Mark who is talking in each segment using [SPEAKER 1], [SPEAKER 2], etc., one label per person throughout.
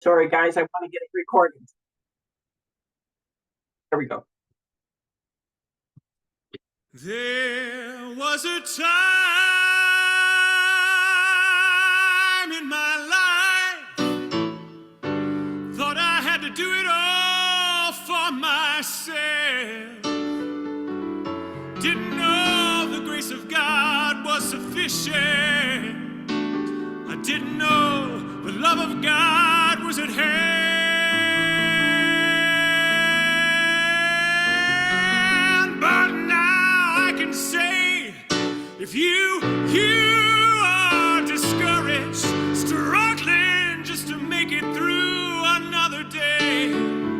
[SPEAKER 1] Sorry, guys, I want to get it recorded. There we go.
[SPEAKER 2] There was a time in my life, thought I had to do it all for myself. Didn't know the grace of God was sufficient. I didn't know the love of God was at hand. But now I can say, if you are discouraged, struggling just to make it through another day, you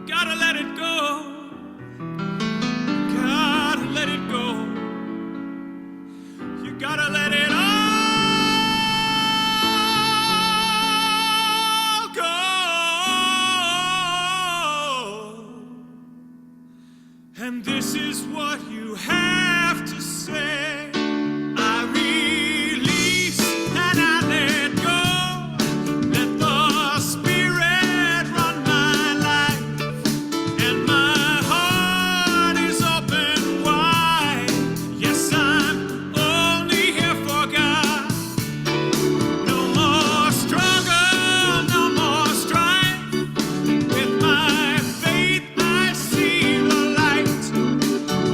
[SPEAKER 2] gotta let it go. You gotta let it go. You gotta let it all go. And this is what you have to say. I release and I let go. Let the Spirit run my life, and my heart is open wide. Yes, I'm only here for God. No more struggle, no more strife. With my faith I see the light.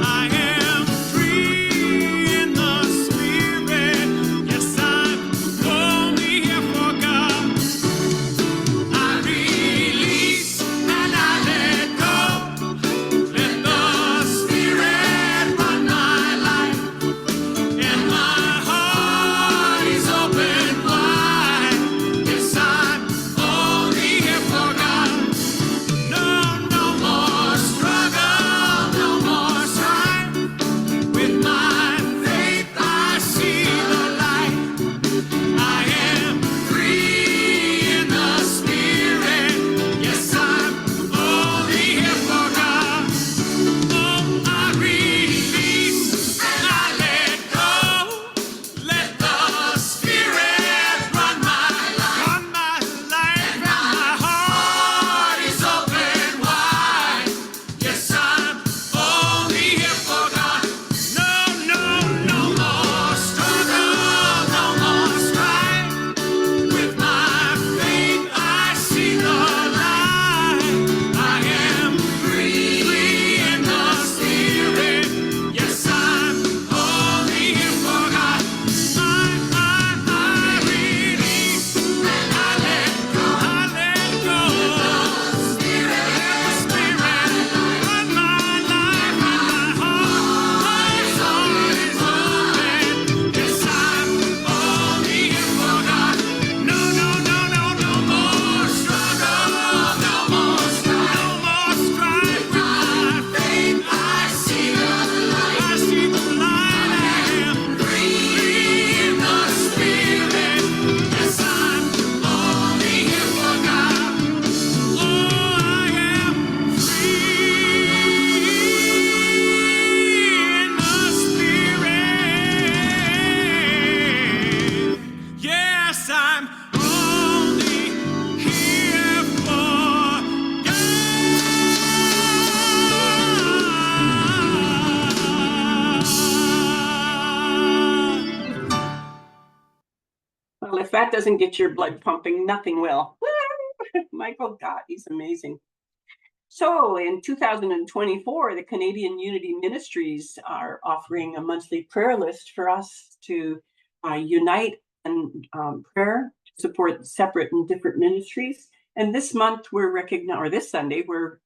[SPEAKER 2] I am free in the Spirit. Yes, I'm only here for God. I release and I let go. Let the Spirit run my life, and my heart is open wide. Yes, I'm only here for God. No more struggle, no more strife. With my faith I see the light. I am free in the Spirit. Yes, I'm only here for God. Oh, I release and I let go. Let the Spirit run my life. And my heart is open wide. Yes, I'm only here for God. No more struggle, no more strife. With my faith I see the light. I am free in the Spirit. Yes, I'm only here for God. I release and I let go. Spirit run my life, and my heart is open. Yes, I'm only here for God. No more struggle, no more strife. With my faith I see the light. I am free in the Spirit. Yes, I'm only here for God. Oh, I am free in the Spirit. Yes, I'm only here for God.
[SPEAKER 1] Well, if that doesn't get your blood pumping, nothing will. Michael, God, he's amazing. So in 2024, the Canadian Unity Ministries are offering a monthly prayer list for us to unite and prayer to support separate and different ministries. And this month this Sunday, we're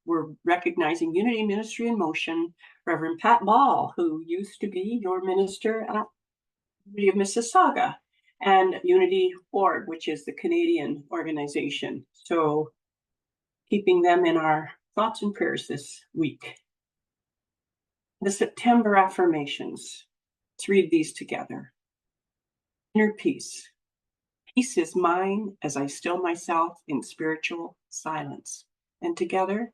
[SPEAKER 1] recognizing Unity Ministry in Motion, Reverend Pat Ball, who used to be your minister at Unity of Mississauga, and Unity Org, which is the Canadian organization. So keeping them in our thoughts and prayers this week. The September affirmations. Let's read these together. Inner peace. Peace is mine as I still myself in spiritual silence. And together,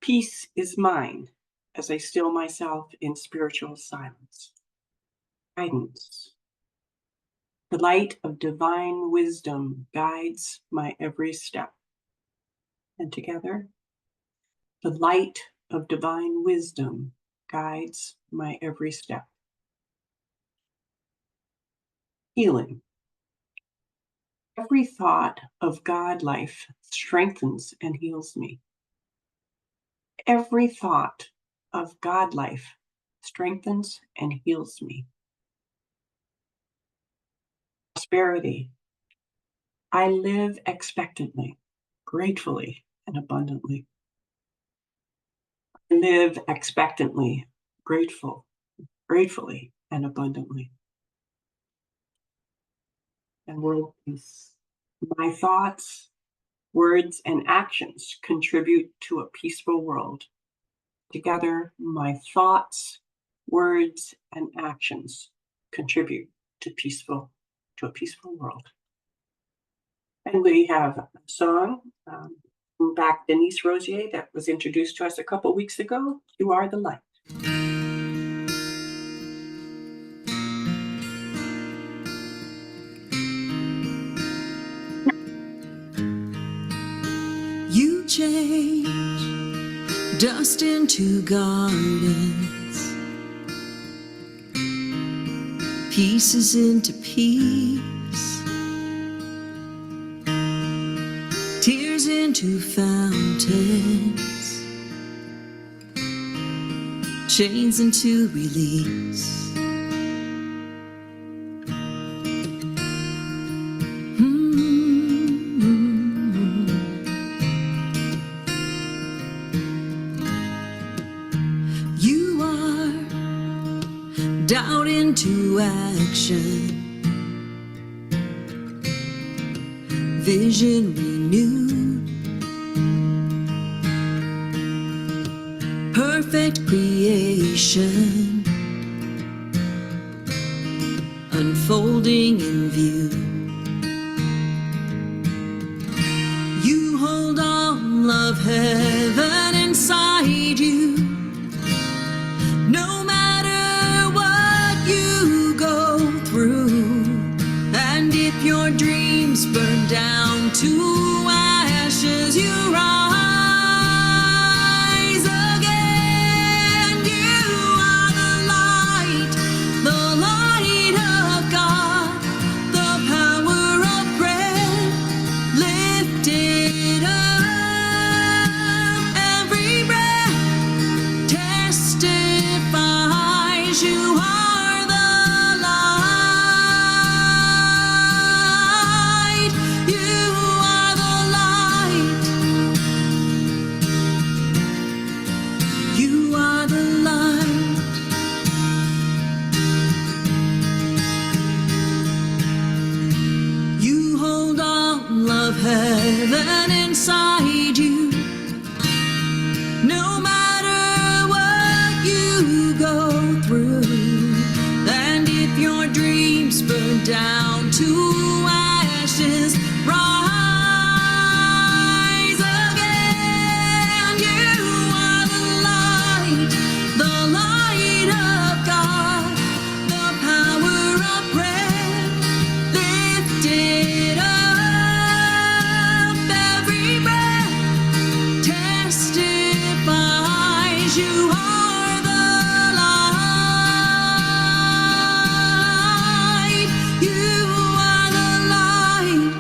[SPEAKER 1] peace is mine as I still myself in spiritual silence. Guidance. The light of divine wisdom guides my every step. And together, the light of divine wisdom guides my every step. Healing. Every thought of God life strengthens and heals me. Every thought of God life strengthens and heals me. Prosperity. I live expectantly, gratefully, and abundantly. I live expectantly, gratefully, and abundantly. And world peace. My thoughts, words, and actions contribute to a peaceful world. Together, my thoughts, words, and actions contribute to a peaceful world. And we have a song from back Denise Rosier that was introduced to us a couple weeks ago. You Are the Light.
[SPEAKER 3] You change dust into gardens, pieces into peace, tears into fountains, chains into release. You are doubt into action, vision renewed, perfect creation, unfolding in view. You hold all of heaven inside you. No matter what you go through, and if your dreams burn down to ashes, you rise again. You are the light of God, the power of prayer lifted up. Every breath testifies you are the light. You are the light. You are the light. You hold all of heaven inside you. No matter what you go through, and if your dreams burn down to ashes, rise again. You are the light of God, the power of prayer lifted up. Every breath testifies you are the light. You are the light.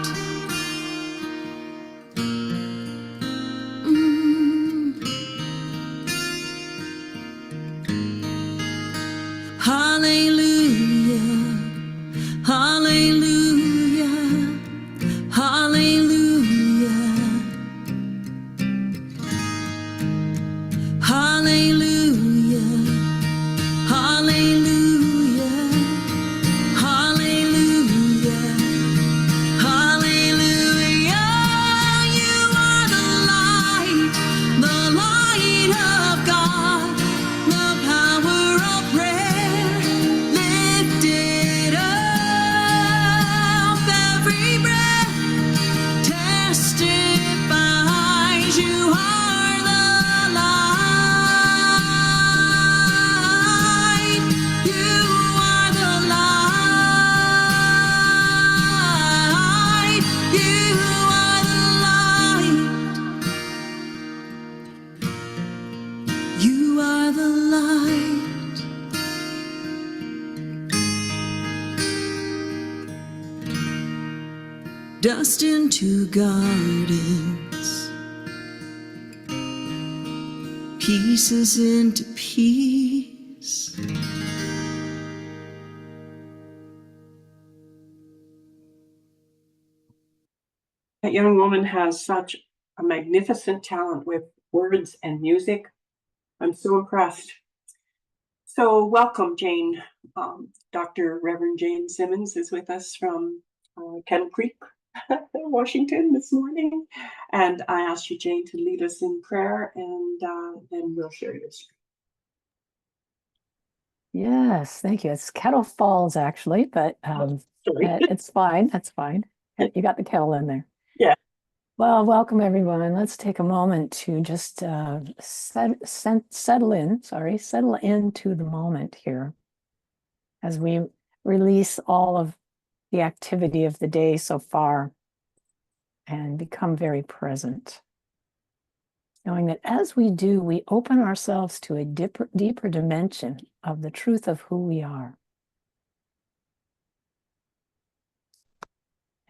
[SPEAKER 3] Hallelujah, hallelujah, hallelujah, hallelujah, hallelujah, hallelujah, hallelujah. You are the light of God, the power of prayer lifted up. Every breath testifies you are the light. You are the light. dust into gardens, pieces into peace.
[SPEAKER 1] That young woman has such a magnificent talent with words and music. I'm so impressed. So welcome, Jane. Dr. Reverend Jane Simmons is with us from Kettle Creek, Washington this morning. And I asked you, Jane, to lead us in prayer, and then we'll share your screen.
[SPEAKER 4] Yes, thank you. It's Kettle Falls, actually, but it's fine. That's fine. You got the kettle in there.
[SPEAKER 1] Yeah.
[SPEAKER 4] Well, welcome everyone. Let's take a moment to just settle into the moment here as we release all of the activity of the day so far and become very present. Knowing that as we do, we open ourselves to a deeper dimension of the truth of who we are.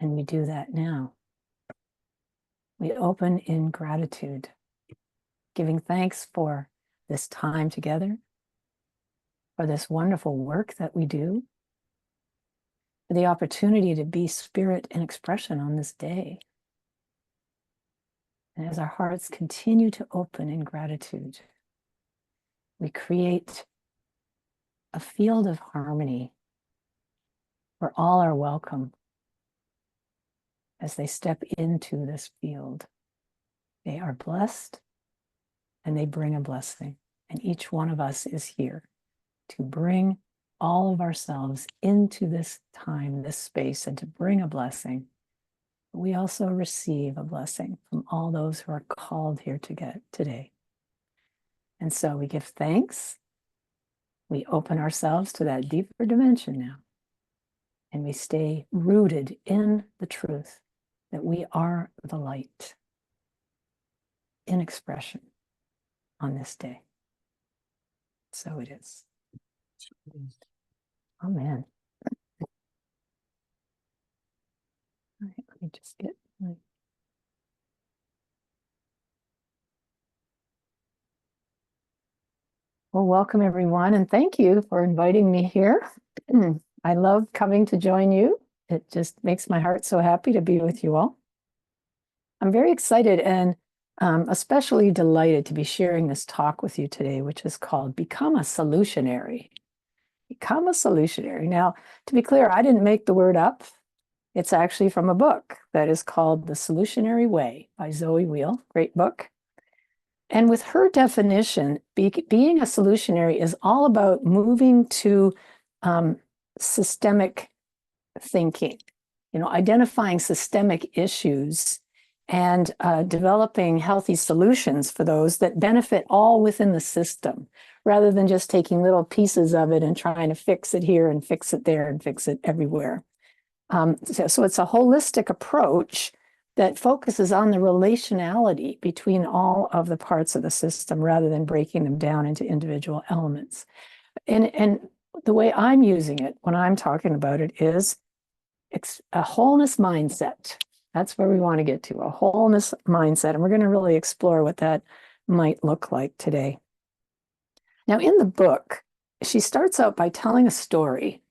[SPEAKER 4] And we do that now. We open in gratitude, giving thanks for this time together, for this wonderful work that we do, for the opportunity to be spirit in expression on this day. And as our hearts continue to open in gratitude, we create a field of harmony where all are welcome as they step into this field. They are blessed and they bring a blessing. And each one of us is here to bring all of ourselves into this time, this space, and to bring a blessing. We also receive a blessing from all those who are called here to get today. And so we give thanks. We open ourselves to that deeper dimension now. And we stay rooted in the truth that we are the light in expression on this day. So it is. Amen. All right, let me just get my... Well, welcome everyone, and thank you for inviting me here. I love coming to join you. It just makes my heart so happy to be with you all. I'm very excited and especially delighted to be sharing this talk with you today, which is called Become a Solutionary. Become a Solutionary. Now, to be clear, I didn't make the word up. It's actually from a book that is called The Solutionary Way by Zoe Wheel. Great book. And with her definition, being a solutionary is all about moving to systemic thinking, identifying systemic issues and developing healthy solutions for those that benefit all within the system, rather than just taking little pieces of it and trying to fix it here and fix it there and fix it everywhere. So it's a holistic approach that focuses on the relationality between all of the parts of the system rather than breaking them down into individual elements. And the way I'm using it when I'm talking about it is a wholeness mindset. That's where we want to get to, a wholeness mindset. And we're going to really explore what that might look like today. Now, in the book, she starts out by telling a story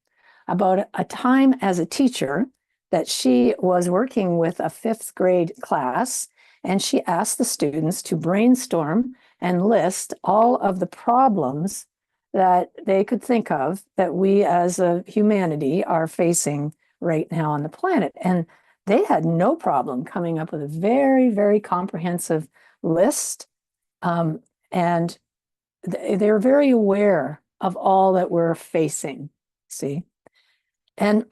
[SPEAKER 4] about a time as a teacher that she was working with a 5th grade class, and she asked the students to brainstorm and list all of the problems that they could think of that we as a humanity are facing right now on the planet. And they had no problem coming up with a very, very comprehensive list. And they're very aware of all that we're facing, see? And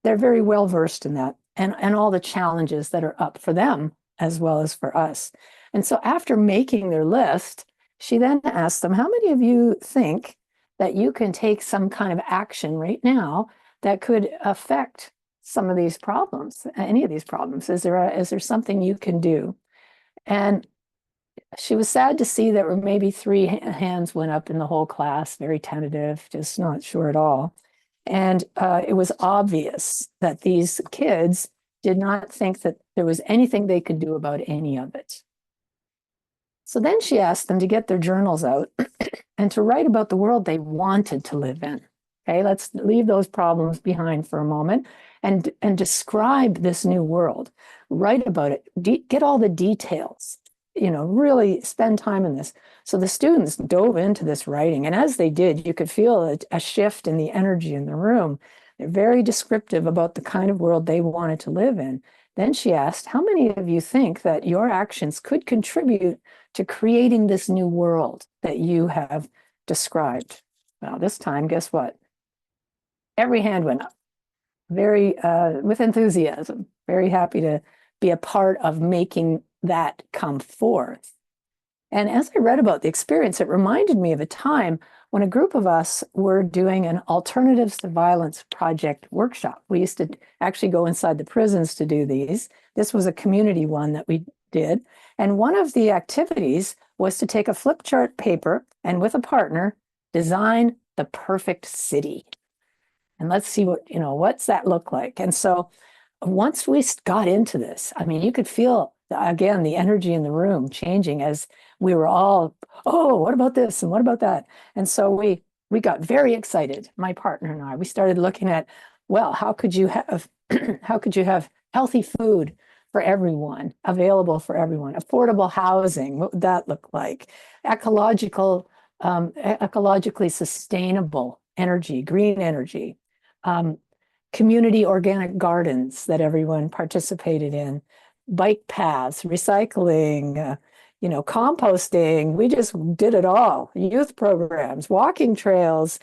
[SPEAKER 4] they're very well versed in that and all the challenges that are up for them as well as for us. And so after making their list, she then asked them, how many of you think that you can take some kind of action right now that could affect some of these problems, any of these problems? Is there something you can do? And she was sad to see that maybe 3 hands went up in the whole class, very tentative, just not sure at all. And it was obvious that these kids did not think that there was anything they could do about any of it. So then she asked them to get their journals out and to write about the world they wanted to live in. Okay, let's leave those problems behind for a moment and describe this new world. Write about it. Get all the details. Really spend time in this. So the students dove into this writing, and as they did, you could feel a shift in the energy in the room. They're very descriptive about the kind of world they wanted to live in. Then she asked, how many of you think that your actions could contribute to creating this new world that you have described? Well, this time, guess what? Every hand went up, very with enthusiasm, very happy to be a part of making that come forth. And as I read about the experience, it reminded me of a time when a group of us were doing an alternatives to violence project workshop. We used to actually go inside the prisons to do these. This was a community one that we did. And one of the activities was to take a flip chart paper and with a partner, design the perfect city. And let's see what's that look like? And so once we got into this, I mean, you could feel, again, the energy in the room changing as we were all, oh, what about this and what about that? And so we got very excited, my partner and I. We started looking at, well, how could you have healthy food for everyone, available for everyone, affordable housing? What would that look like? Ecologically sustainable energy, green energy. Community organic gardens that everyone participated in, bike paths, recycling, composting. We just did it all. Youth programs, walking trails,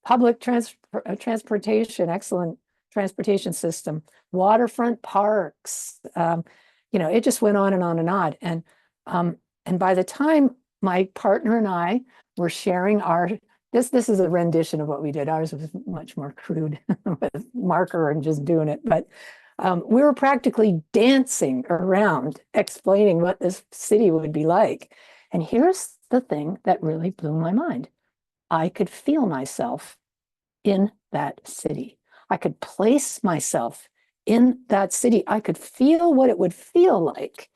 [SPEAKER 4] public transportation, excellent transportation system, waterfront parks. It just went on and on and on. And by the time my partner and I were sharing this is a rendition of what we did. Ours was much more crude with marker and just doing it. But we were practically dancing around explaining what this city would be like. And here's the thing that really blew my mind. I could feel myself in that city. I could place myself in that city. I could feel what it would feel like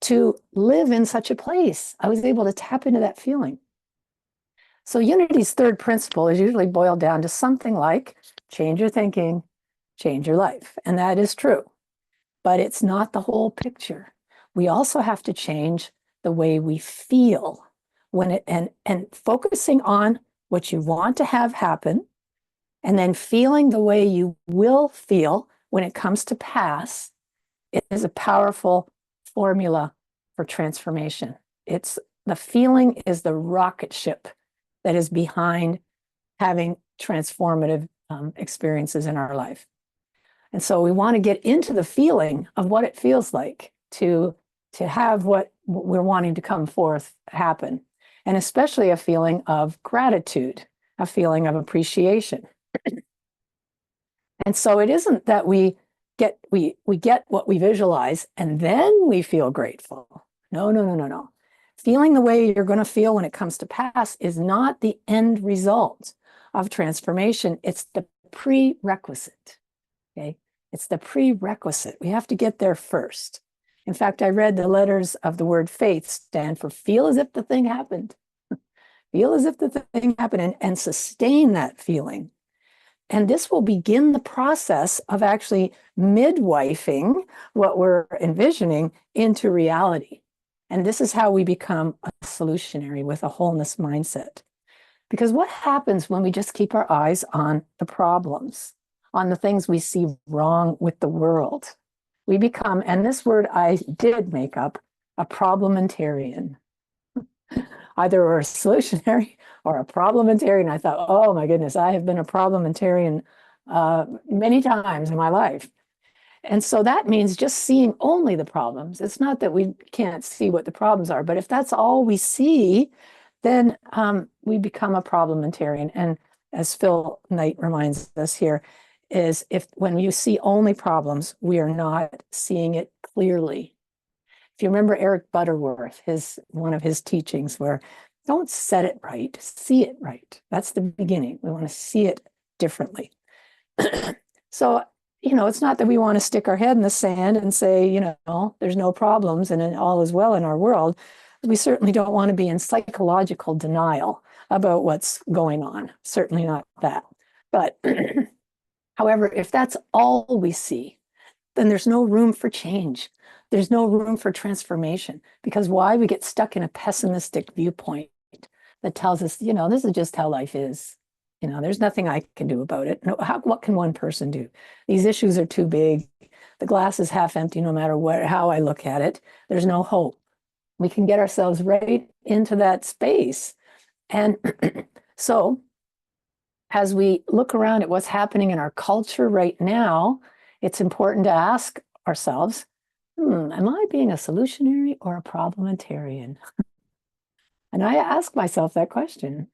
[SPEAKER 4] to live in such a place. I was able to tap into that feeling. So Unity's third principle is usually boiled down to something like change your thinking, change your life. And that is true, but it's not the whole picture. We also have to change the way we feel and focusing on what you want to have happen, and then feeling the way you will feel when it comes to pass. It is a powerful formula for transformation. The feeling is the rocket ship that is behind having transformative experiences in our life. And so we want to get into the feeling of what it feels like to have what we're wanting to come forth happen, and especially a feeling of gratitude, a feeling of appreciation. And so it isn't that we get what we visualize and then we feel grateful. No. Feeling the way you're going to feel when it comes to pass is not the end result of transformation. It's the prerequisite. Okay? It's the prerequisite. We have to get there first. In fact, I read the letters of the word faith stand for feel as if the thing happened. Feel as if the thing happened and sustain that feeling. And this will begin the process of actually midwifing what we're envisioning into reality. And this is how we become a solutionary with a wholeness mindset. Because what happens when we just keep our eyes on the problems, on the things we see wrong with the world? We become, and this word I did make up, a problematarian. Either we're a solutionary or a problematarian. I thought, oh my goodness, I have been a problematarian many times in my life. And so that means just seeing only the problems. It's not that we can't see what the problems are, but if that's all we see, then we become a problematarian. And as Phil Knight reminds us here, is when you see only problems, we are not seeing it clearly. If you remember Eric Butterworth, one of his teachings were, don't set it right, see it right. That's the beginning. We want to see it differently. So, it's not that we want to stick our head in the sand and say, there's no problems and all is well in our world. We certainly don't want to be in psychological denial about what's going on. Certainly not that. But however, if that's all we see, then there's no room for change. There's no room for transformation. Because why? We get stuck in a pessimistic viewpoint that tells us, this is just how life is. There's nothing I can do about it. No, what can one person do? These issues are too big. The glass is half empty no matter how I look at it. There's no hope. We can get ourselves right into that space. And so as we look around at what's happening in our culture right now, it's important to ask ourselves, am I being a solutionary or a problematarian? And I ask myself that question,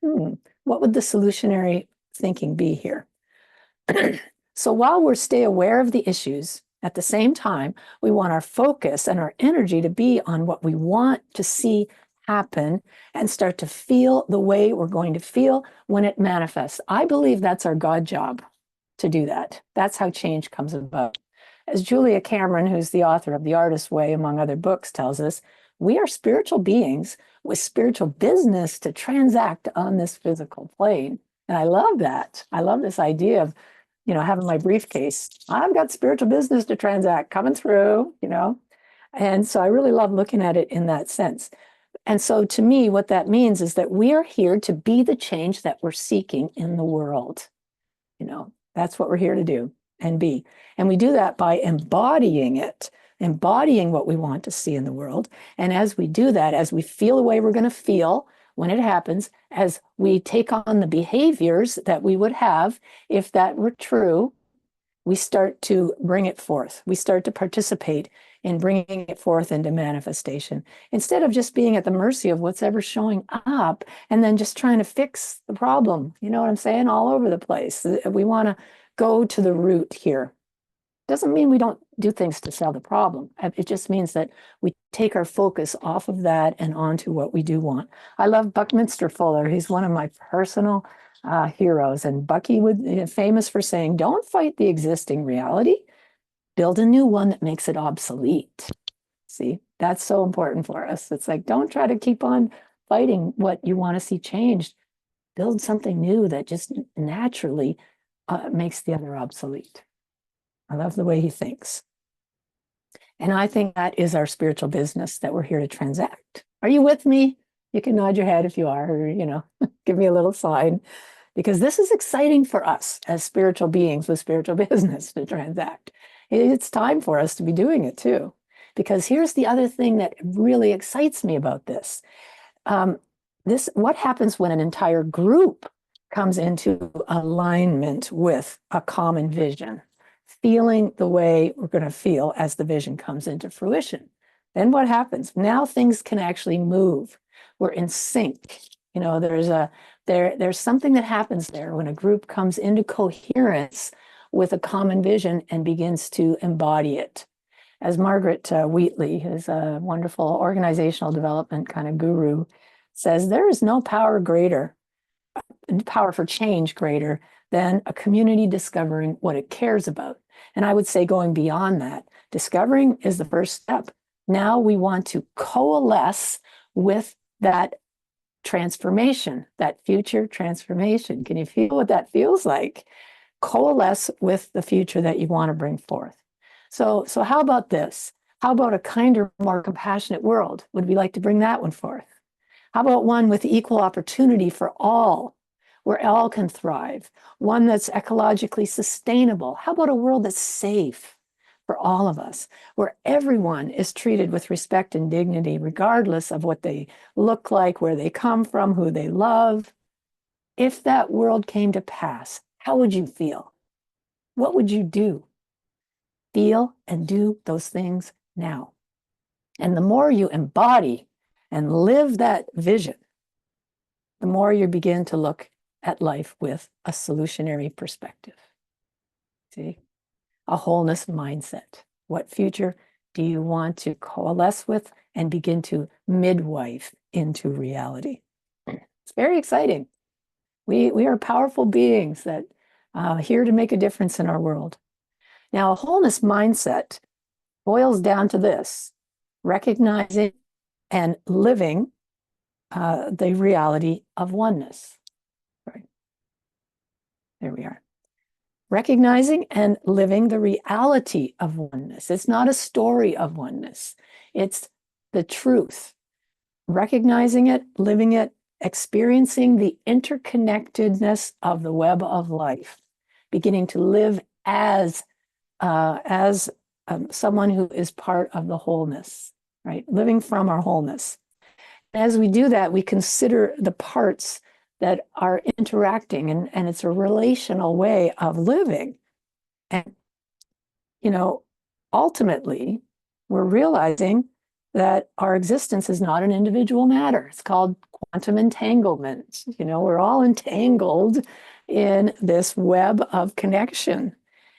[SPEAKER 4] what would the solutionary thinking be here? So while we stay aware of the issues, at the same time, we want our focus and our energy to be on what we want to see happen and start to feel the way we're going to feel when it manifests. I believe that's our God job to do that. That's how change comes about. As Julia Cameron, who's the author of The Artist's Way, among other books, tells us, we are spiritual beings with spiritual business to transact on this physical plane. And I love that. I love this idea of, having my briefcase. I've got spiritual business to transact coming through, And so I really love looking at it in that sense. And so to me, what that means is that we are here to be the change that we're seeking in the world. That's what we're here to do and be. And we do that by embodying it, embodying what we want to see in the world. And as we do that, as we feel the way we're going to feel when it happens, as we take on the behaviors that we would have if that were true, we start to bring it forth. We start to participate in bringing it forth into manifestation instead of just being at the mercy of what's ever showing up and then just trying to fix the problem. You know what I'm saying? All over the place. We want to go to the root here. Doesn't mean we don't do things to solve the problem. It just means that we take our focus off of that and onto what we do want. I love Buckminster Fuller. He's one of my personal heroes. And Bucky would famous for saying, don't fight the existing reality, build a new one that makes it obsolete. See, that's so important for us. It's like, don't try to keep on fighting what you want to see changed. Build something new that just naturally makes the other obsolete. I love the way he thinks. And I think that is our spiritual business that we're here to transact. Are you with me? You can nod your head if you are, or, give me a little sign, because this is exciting for us as spiritual beings with spiritual business to transact. It's time for us to be doing it too, because here's the other thing that really excites me about this. What happens when an entire group comes into alignment with a common vision? Feeling the way we're going to feel as the vision comes into fruition. Then what happens? Now things can actually move. We're in sync. There's something that happens there when a group comes into coherence with a common vision and begins to embody it. As Margaret Wheatley, who's a wonderful organizational development kind of guru, says, there is no power for change greater than a community discovering what it cares about. And I would say going beyond that, discovering is the first step. Now we want to coalesce with that transformation, that future transformation. Can you feel what that feels like? Coalesce with the future that you want to bring forth. So how about this? How about a kinder, more compassionate world? Would we like to bring that one forth? How about one with equal opportunity for all, where all can thrive? One that's ecologically sustainable. How about a world that's safe for all of us, where everyone is treated with respect and dignity, regardless of what they look like, where they come from, who they love? If that world came to pass, how would you feel? What would you do? Feel and do those things now. And the more you embody and live that vision, the more you begin to look at life with a solutionary perspective. See? A wholeness mindset. What future do you want to coalesce with and begin to midwife into reality? It's very exciting. We are powerful beings that here to make a difference in our world. Now, a wholeness mindset boils down to this: recognizing and living the reality of oneness. Right. There we are. Recognizing and living the reality of oneness. It's not a story of oneness. It's the truth. Recognizing it, living it, experiencing the interconnectedness of the web of life, beginning to live as someone who is part of the wholeness, right? Living from our wholeness. As we do that, we consider the parts that are interacting, and it's a relational way of living. And, ultimately, we're realizing that our existence is not an individual matter. It's called quantum entanglement. We're all entangled in this web of connection,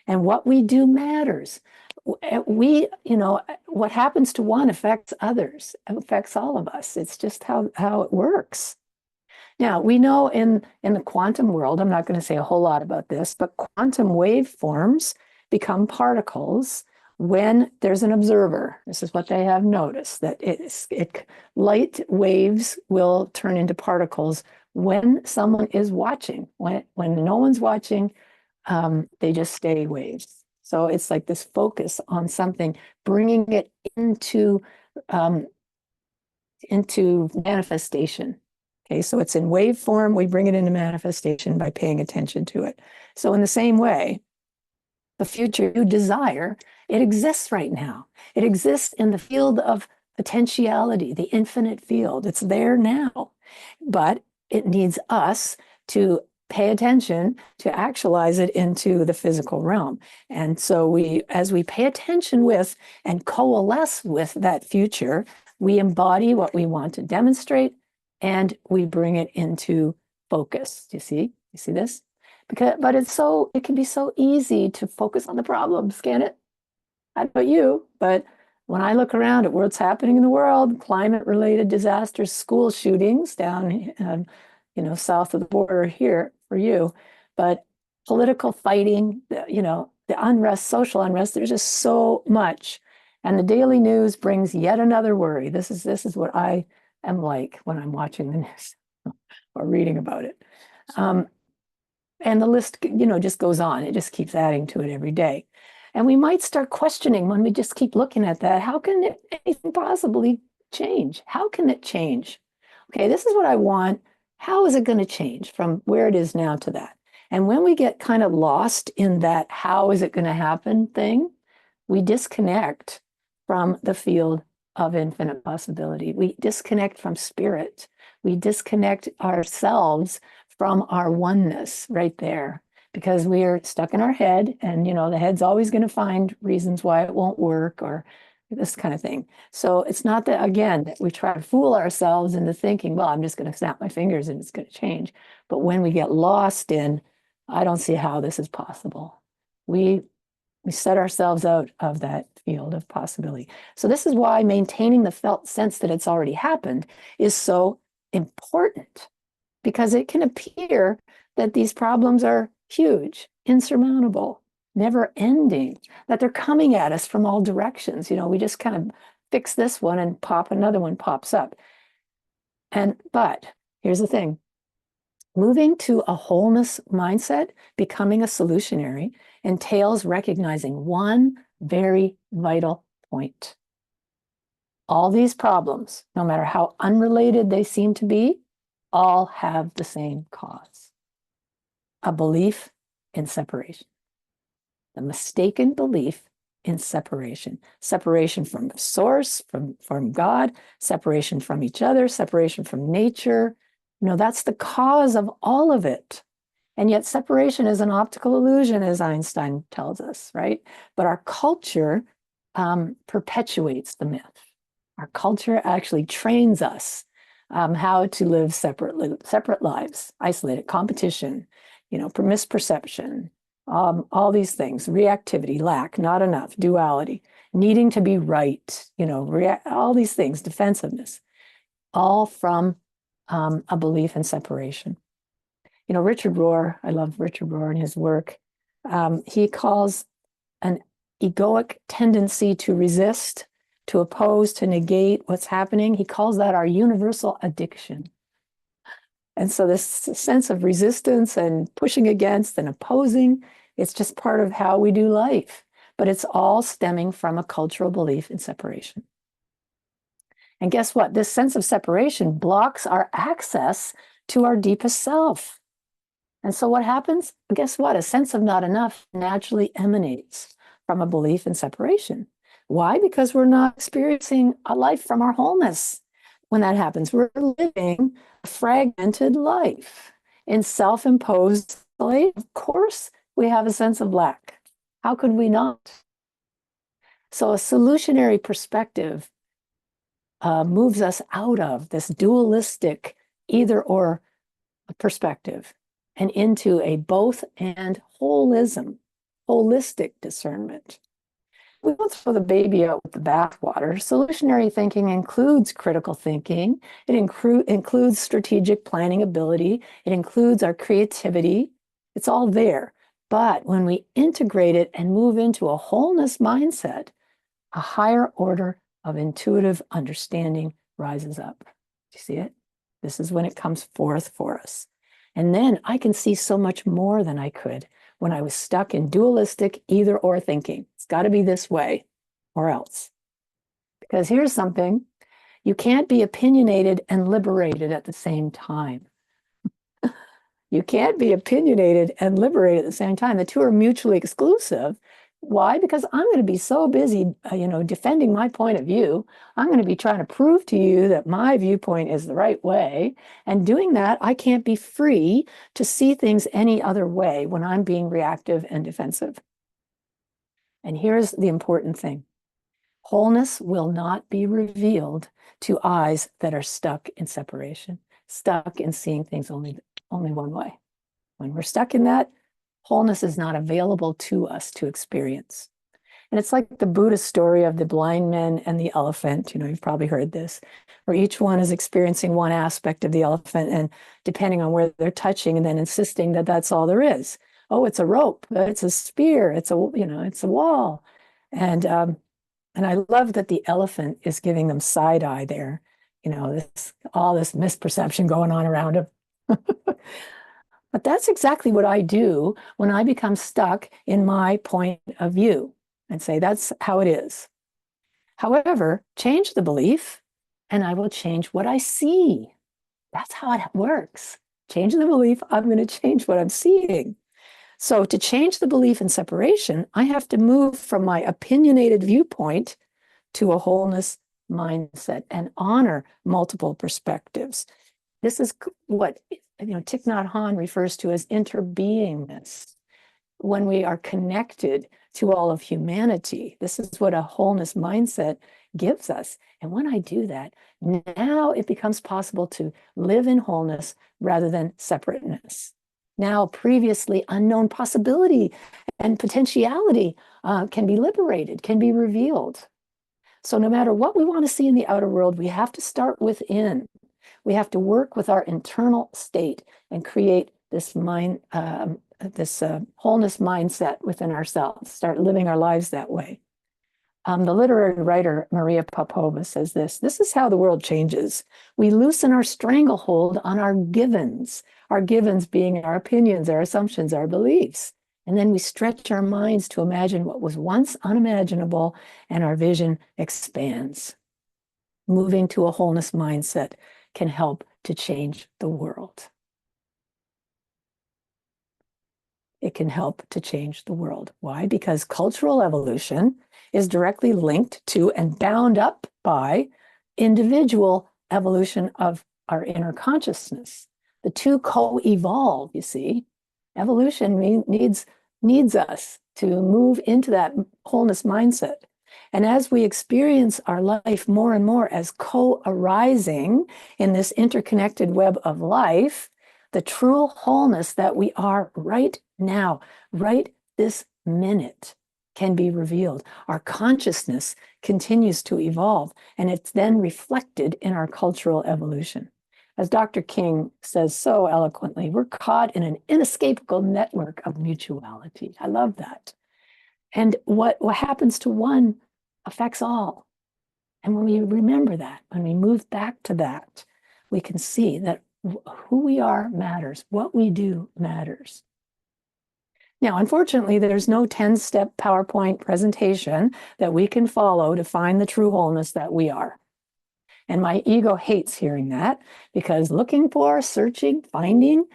[SPEAKER 4] and what we do matters. What happens to one affects others, affects all of us. It's just how it works. Now, we know in the quantum world, I'm not going to say a whole lot about this, but quantum waveforms become particles when there's an observer. This is what they have noticed, that light waves will turn into particles when someone is watching. When no one's watching, they just stay waves. So it's like this focus on something, bringing it into manifestation. Okay, so it's in wave form. We bring it into manifestation by paying attention to it. So in the same way, the future you desire, it exists right now. It exists in the field of potentiality, the infinite field. It's there now, but it needs us to pay attention to actualize it into the physical realm. And so as we pay attention with and coalesce with that future, we embody what we want to demonstrate, and we bring it into focus. Do you see? You see this? But it can be so easy to focus on the problems, can it? I don't know about you, but when I look around at what's happening in the world, climate-related disasters, school shootings down, south of the border here for you, but political fighting, the unrest, social unrest, there's just so much. And the daily news brings yet another worry. This is what I am like when I'm watching the news or reading about it. And the list, just goes on. It just keeps adding to it every day. And we might start questioning when we just keep looking at that, how can anything possibly change? How can it change? Okay, this is what I want. How is it going to change from where it is now to that? And when we get kind of lost in that how is it going to happen thing, we disconnect from the field of infinite possibility. We disconnect from spirit. We disconnect ourselves from our oneness right there, because we are stuck in our head, and the head's always going to find reasons why it won't work or this kind of thing. So it's not that, again, that we try to fool ourselves into thinking, well, I'm just going to snap my fingers and it's going to change. But when we get lost in, I don't see how this is possible, we set ourselves out of that field of possibility. So this is why maintaining the felt sense that it's already happened is so important, because it can appear that these problems are huge, insurmountable, never ending, that they're coming at us from all directions. We just kind of fix this one and another one pops up. But here's the thing. Moving to a wholeness mindset, becoming a solutionary, entails recognizing one very vital point. All these problems, no matter how unrelated they seem to be, all have the same cause: a belief in separation. The mistaken belief in separation. Separation from the source, from God, separation from each other, separation from nature. That's the cause of all of it. And yet separation is an optical illusion, as Einstein tells us, right? But our culture perpetuates the myth. Our culture actually trains us how to live separate lives, isolated, competition, misperception, all these things, reactivity, lack, not enough, duality, needing to be right, all these things, defensiveness, all from a belief in separation. Richard Rohr, I love Richard Rohr and his work. He calls an egoic tendency to resist, to oppose, to negate what's happening. He calls that our universal addiction. And so this sense of resistance and pushing against and opposing, it's just part of how we do life. But it's all stemming from a cultural belief in separation. And guess what? This sense of separation blocks our access to our deepest self. And so what happens? Guess what? A sense of not enough naturally emanates from a belief in separation. Why? Because we're not experiencing a life from our wholeness. When that happens, we're living a fragmented life in self-imposed isolation. Of course, we have a sense of lack. How could we not? So a solutionary perspective moves us out of this dualistic either or perspective and into a both and holism, holistic discernment. We won't throw the baby out with the bathwater. Solutionary thinking includes critical thinking. It includes strategic planning ability. It includes our creativity. It's all there. But when we integrate it and move into a wholeness mindset, a higher order of intuitive understanding rises up. Do you see it? This is when it comes forth for us. And then I can see so much more than I could when I was stuck in dualistic either or thinking. It's got to be this way or else. Because here's something, you can't be opinionated and liberated at the same time. You can't be opinionated and liberated at the same time. The two are mutually exclusive. Why? Because I'm going to be so busy, defending my point of view. I'm going to be trying to prove to you that my viewpoint is the right way. And doing that, I can't be free to see things any other way when I'm being reactive and defensive. And here's the important thing. Wholeness will not be revealed to eyes that are stuck in separation, stuck in seeing things only one way. When we're stuck in that, wholeness is not available to us to experience. And it's like the Buddhist story of the blind man and the elephant. You've probably heard this, where each one is experiencing one aspect of the elephant and depending on where they're touching and then insisting that that's all there is. Oh, it's a rope, it's a spear, it's a wall. And I love that the elephant is giving them side eye there. All this misperception going on around him. But that's exactly what I do when I become stuck in my point of view and say, that's how it is. However, change the belief and I will change what I see. That's how it works. Change the belief, I'm going to change what I'm seeing. So to change the belief in separation, I have to move from my opinionated viewpoint to a wholeness mindset and honor multiple perspectives. This is what Thich Nhat Hanh refers to as interbeingness. When we are connected to all of humanity, this is what a wholeness mindset gives us. And when I do that, now it becomes possible to live in wholeness rather than separateness. Now, previously unknown possibility and potentiality can be liberated, can be revealed. So no matter what we want to see in the outer world, we have to start within. We have to work with our internal state and create this wholeness mindset within ourselves, start living our lives that way. The literary writer Maria Popova says this is how the world changes. We loosen our stranglehold on our givens being our opinions, our assumptions, our beliefs. And then we stretch our minds to imagine what was once unimaginable, and our vision expands. Moving to a wholeness mindset can help to change the world. It can help to change the world. Why? Because cultural evolution is directly linked to and bound up by individual evolution of our inner consciousness. The two co-evolve, you see. Evolution needs us to move into that wholeness mindset. And as we experience our life more and more as co-arising in this interconnected web of life, the true wholeness that we are right now, right this minute, can be revealed. Our consciousness continues to evolve, and it's then reflected in our cultural evolution. As Dr. King says so eloquently, we're caught in an inescapable network of mutuality. I love that. And what happens to one affects all. And when we remember that, when we move back to that, we can see that who we are matters, what we do matters. Now, unfortunately, there's no 10-step PowerPoint presentation that we can follow to find the true wholeness that we are. And my ego hates hearing that, because looking for, searching, finding,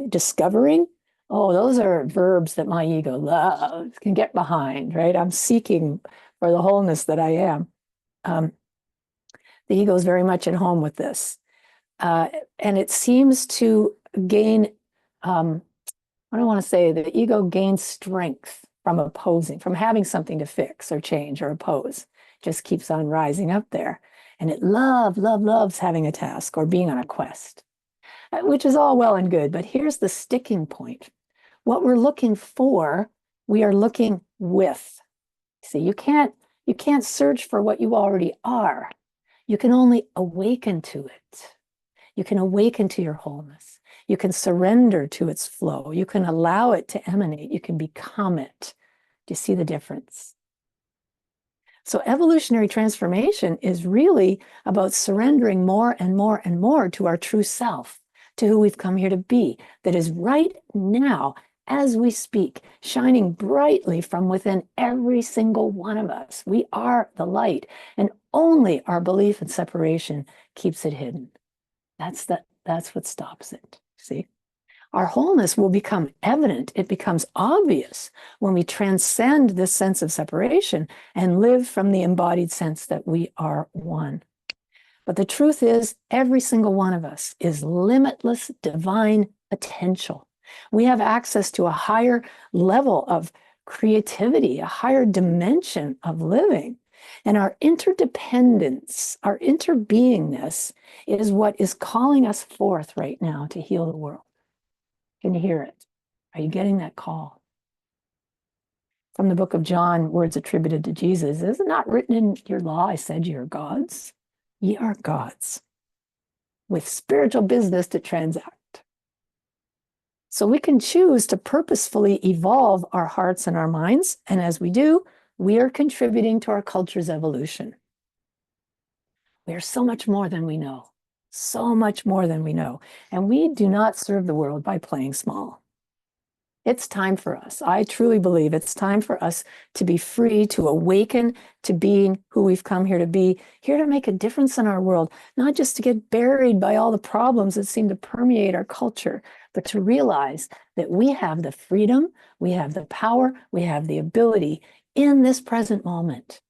[SPEAKER 4] discovering, oh, those are verbs that my ego loves, can get behind, right? I'm seeking for the wholeness that I am. The ego is very much at home with this. And it seems to gain, I don't want to say the ego gains strength from opposing, from having something to fix or change or oppose. Just keeps on rising up there. And it loves having a task or being on a quest, which is all well and good. But here's the sticking point. What we're looking for, we are looking with. See, you can't search for what you already are. You can only awaken to it. You can awaken to your wholeness. You can surrender to its flow. You can allow it to emanate. You can become it. Do you see the difference? So evolutionary transformation is really about surrendering more and more and more to our true self, to who we've come here to be, that is right now, as we speak, shining brightly from within every single one of us. We are the light, and only our belief in separation keeps it hidden. That's what stops it. See? Our wholeness will become evident. It becomes obvious when we transcend this sense of separation and live from the embodied sense that we are one. But the truth is, every single one of us is limitless divine potential. We have access to a higher level of creativity, a higher dimension of living. And our interdependence, our interbeingness is what is calling us forth right now to heal the world. Can you hear it? Are you getting that call? From the book of John, words attributed to Jesus, is it not written in your law, I said ye are gods? Ye are gods with spiritual business to transact. So we can choose to purposefully evolve our hearts and our minds. And as we do, we are contributing to our culture's evolution. We are so much more than we know, so much more than we know. And we do not serve the world by playing small. It's time for us. I truly believe it's time for us to be free, to awaken to being who we've come here to be, here to make a difference in our world, not just to get buried by all the problems that seem to permeate our culture, but to realize that we have the freedom, we have the power, we have the ability in this present moment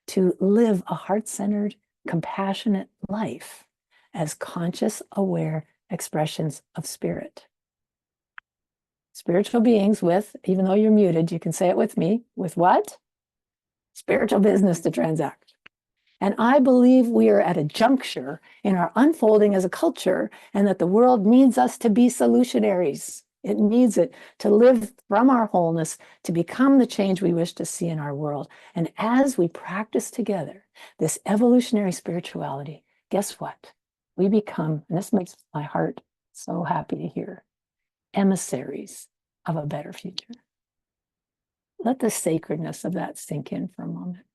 [SPEAKER 4] to live a heart-centered, compassionate life as conscious, aware expressions of spirit. Spiritual beings with, even though you're muted, you can say it with me, with what? Spiritual business to transact. And I believe we are at a juncture in our unfolding as a culture, and that the world needs us to be solutionaries. It needs it to live from our wholeness, to become the change we wish to see in our world. And as we practice together this evolutionary spirituality, guess what? We become, and this makes my heart so happy to hear, emissaries of a better future. Let the sacredness of that sink in for a moment.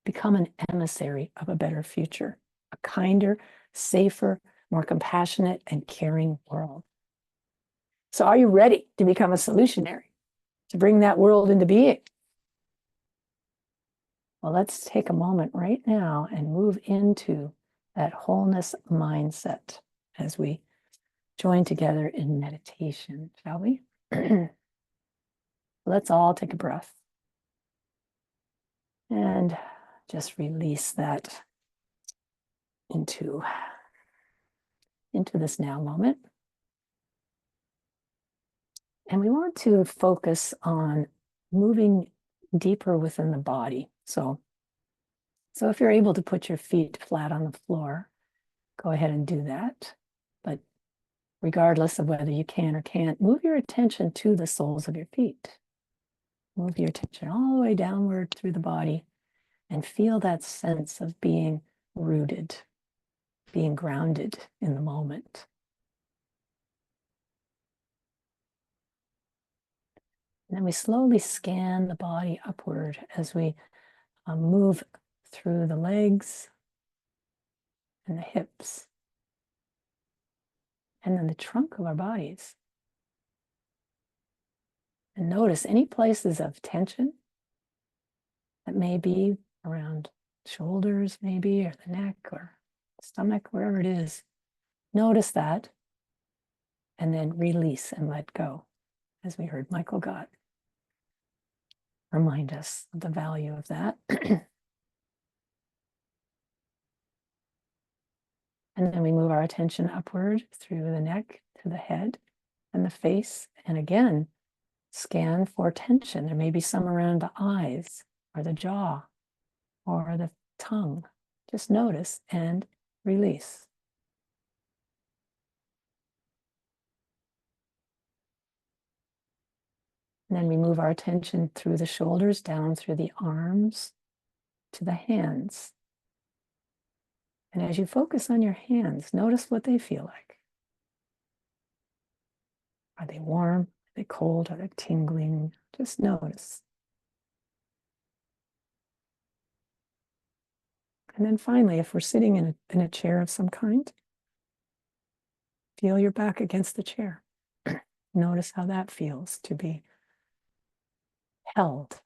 [SPEAKER 4] Become an emissary of a better future, a kinder, safer, more compassionate, and caring world. So are you ready to become a solutionary, to bring that world into being? Well, let's take a moment right now and move into that wholeness mindset as we join together in meditation, shall we? Let's all take a breath and just release that into this now moment. And we want to focus on moving deeper within the body. So if you're able to put your feet flat on the floor, go ahead and do that. But regardless of whether you can or can't, move your attention to the soles of your feet. Move your attention all the way downward through the body and feel that sense of being rooted, being grounded in the moment. And then we slowly scan the body upward as we move through the legs and the hips, and then the trunk of our bodies. And notice any places of tension that may be around shoulders, maybe, or the neck or stomach, wherever it is. Notice that, and then release and let go, as we heard Michael Gott remind us of the value of that. And then we move our attention upward through the neck to the head and the face. And again, scan for tension. There may be some around the eyes or the jaw or the tongue. Just notice and release. And then we move our attention through the shoulders, down through the arms to the hands. And as you focus on your hands, notice what they feel like. Are they warm? Are they cold? Are they tingling? Just notice. And then finally, if we're sitting in a chair of some kind, feel your back against the chair. Notice how that feels to be held,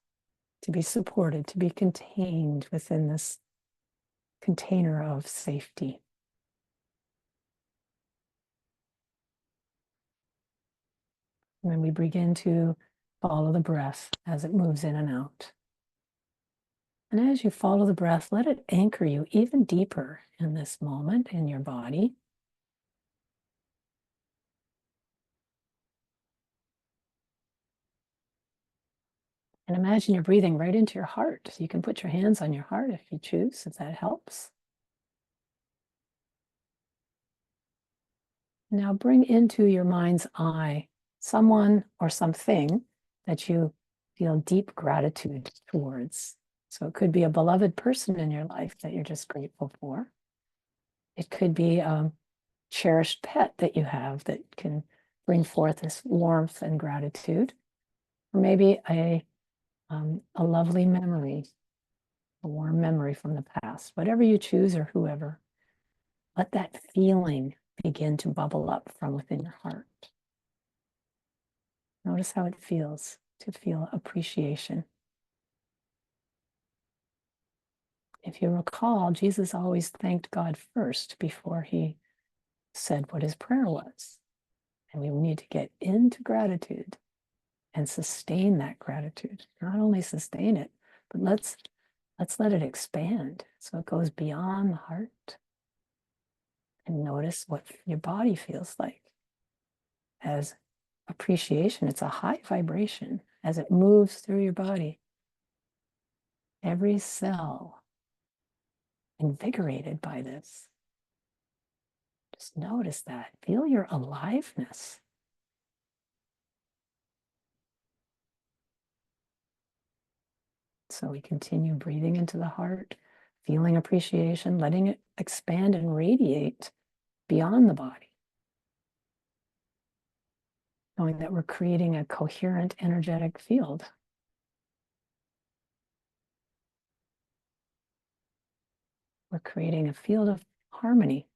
[SPEAKER 4] to be supported, to be contained within this container of safety. And then we begin to follow the breath as it moves in and out. And as you follow the breath, let it anchor you even deeper in this moment in your body. And imagine you're breathing right into your heart. So you can put your hands on your heart if you choose, if that helps. Now bring into your mind's eye someone or something that you feel deep gratitude towards. So it could be a beloved person in your life that you're just grateful for. It could be a cherished pet that you have that can bring forth this warmth and gratitude. Or maybe a lovely memory, a warm memory from the past. Whatever you choose or whoever, let that feeling begin to bubble up from within your heart. Notice how it feels to feel appreciation. If you recall, Jesus always thanked God first before he said what his prayer was. And we need to get into gratitude and sustain that gratitude. Not only sustain it, but let's let it expand so it goes beyond the heart. And notice what your body feels like. As appreciation, it's a high vibration as it moves through your body. Every cell invigorated by this. Just notice that. Feel your aliveness. So we continue breathing into the heart, feeling appreciation, letting it expand and radiate beyond the body. Knowing that we're creating a coherent energetic field. We're creating a field of harmony,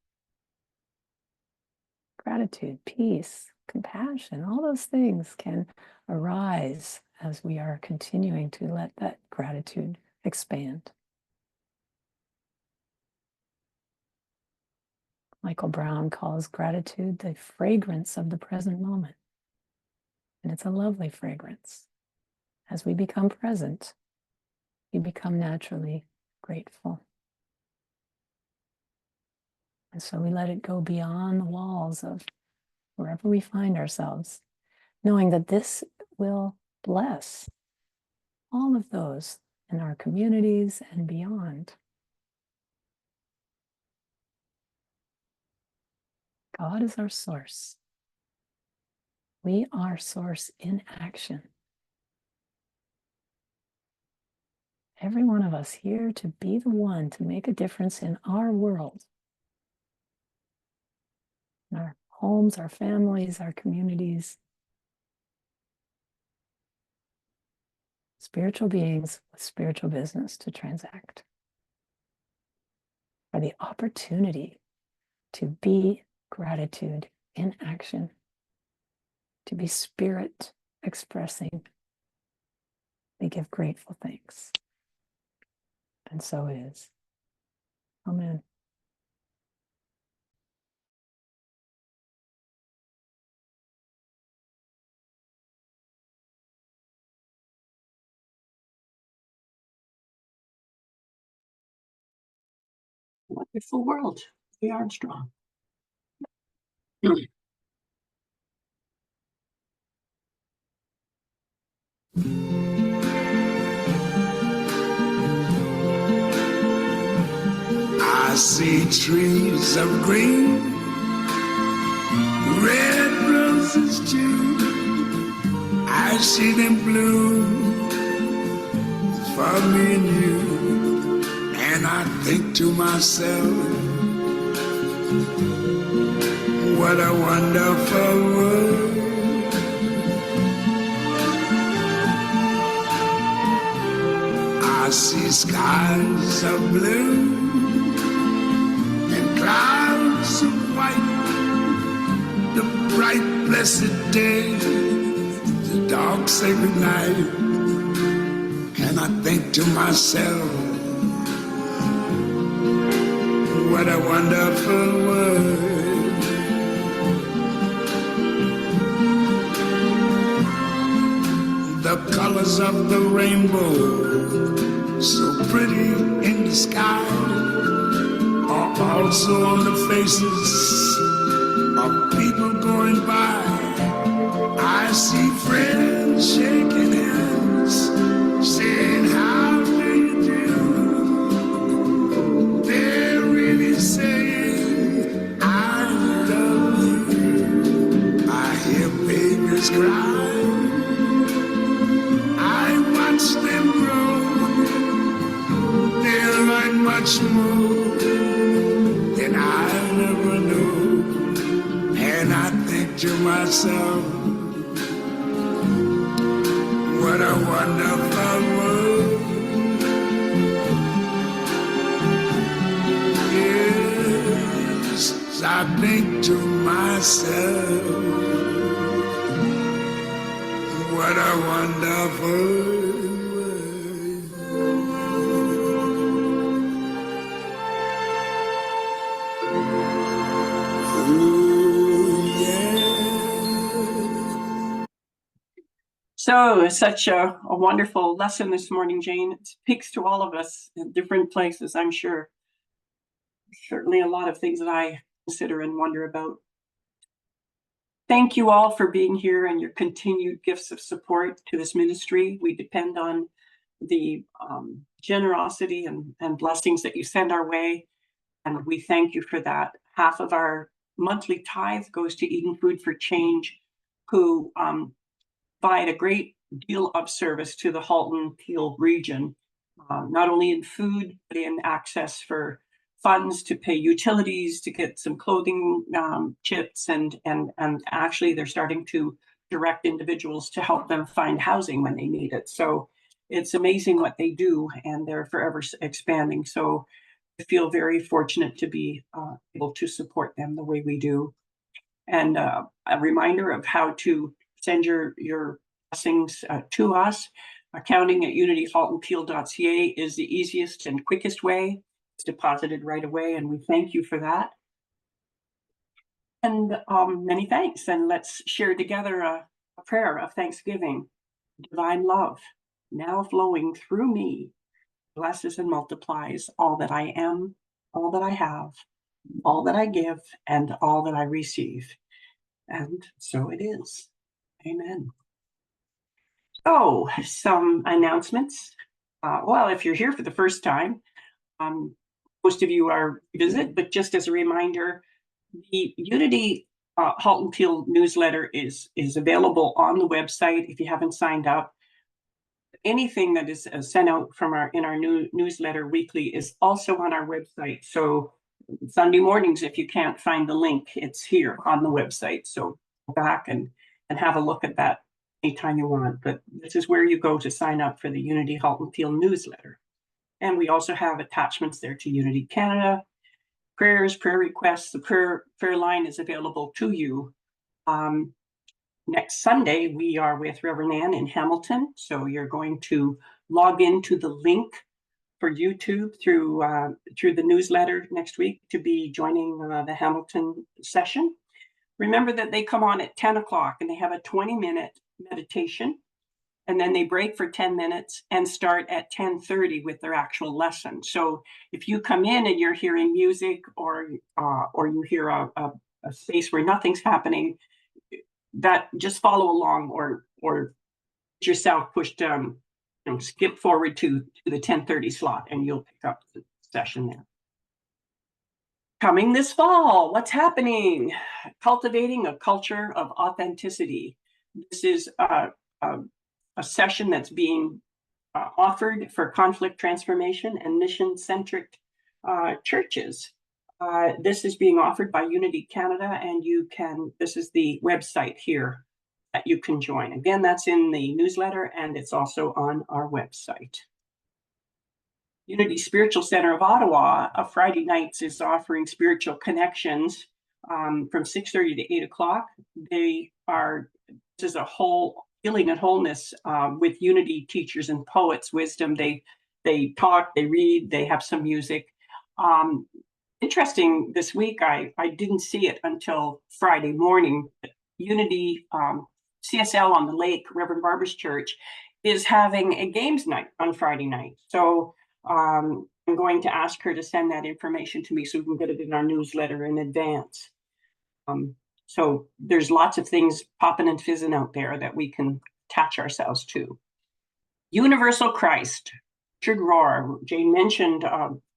[SPEAKER 4] gratitude, peace, compassion. All those things can arise as we are continuing to let that gratitude expand. Michael Brown calls gratitude the fragrance of the present moment. And it's a lovely fragrance. As we become present, we become naturally grateful. And so we let it go beyond the walls of wherever we find ourselves, knowing that this will bless all of those in our communities and beyond. God is our source. We are source in action. Every one of us here to be the one to make a difference in our world, in our homes, our families, our communities. spiritual beings with spiritual business to transact, for the opportunity to be gratitude in action, to be spirit expressing. We give grateful thanks. And so it is. Amen.
[SPEAKER 1] Wonderful world. We are strong.
[SPEAKER 2] I see trees of green, red roses too. I see them bloom for me and you. And I think to myself, what a wonderful world. I see skies of blue and clouds of white, the bright blessed day, the dark sacred night. And I think to myself, what a wonderful world. The colors of the rainbow, so pretty in the sky, are also on the faces of people going by. I see friends shaking hands, saying, how do you do? They're really saying, I love you. I hear babies cry. I watch them grow. They learn much more than I'll ever know. And I think to myself, what a wonderful world. Yes, I think to myself, what a wonderful world. Oh, yeah.
[SPEAKER 1] So, such a wonderful lesson this morning, Jane. It speaks to all of us in different places, I'm sure. Certainly a lot of things that I consider and wonder about. Thank you all for being here and your continued gifts of support to this ministry. We depend on the generosity and blessings that you send our way, and we thank you for that. Half of our monthly tithe goes to Eating Food for Change, who provide a great deal of service to the Halton Peel region, not only in food, but in access for funds to pay utilities, to get some clothing kits, and actually they're starting to direct individuals to help them find housing when they need it. So it's amazing what they do, and they're forever expanding. So I feel very fortunate to be able to support them the way we do. And a reminder of how to send your blessings to us. Accounting at unityhaltonpeel.ca is the easiest and quickest way. It's deposited right away, and we thank you for that. And many thanks. And let's share together a prayer of thanksgiving. Divine love, now flowing through me, blesses and multiplies all that I am, all that I have, all that I give, and all that I receive. And so it is. Amen. So, some announcements. Well, if you're here for the first time, most of you are visit, but just as a reminder, the Unity Halton Peel newsletter is available on the website if you haven't signed up. Anything that is sent out from our new newsletter weekly is also on our website. So Sunday mornings, if you can't find the link, it's here on the website. So go back and have a look at that anytime you want, but this is where you go to sign up for the Unity Halton Field newsletter. And we also have attachments there to Unity Canada, prayers, prayer requests. The prayer line is available to you. Next Sunday, we are with Reverend Ann in Hamilton. So you're going to log into the link for YouTube through the newsletter next week to be joining the Hamilton session. Remember that they come on at 10 o'clock and they have a 20-minute meditation, and then they break for 10 minutes and start at 10:30 with their actual lesson. So if you come in and you're hearing music or you hear a space where nothing's happening, that just follow along or yourself pushed skip forward to the 10:30 slot and you'll pick up the session there. Coming this fall, what's happening? Cultivating a culture of authenticity. This is a session that's being offered for conflict transformation and mission-centric churches. This is being offered by Unity Canada, and this is the website here that you can join. Again, that's in the newsletter, and it's also on our website. Unity Spiritual Center of Ottawa, Friday nights, is offering spiritual connections from 6:30 to 8 o'clock. This is a whole healing and wholeness with Unity teachers and poets, wisdom. They talk, they read, they have some music. Interesting, this week, I didn't see it until Friday morning. Unity CSL on the Lake, Reverend Barber's Church, is having a games night on Friday night. So I'm going to ask her to send that information to me so we can get it in our newsletter in advance. So there's lots of things popping and fizzing out there that we can attach ourselves to. Universal Christ, Richard Rohr. Jane mentioned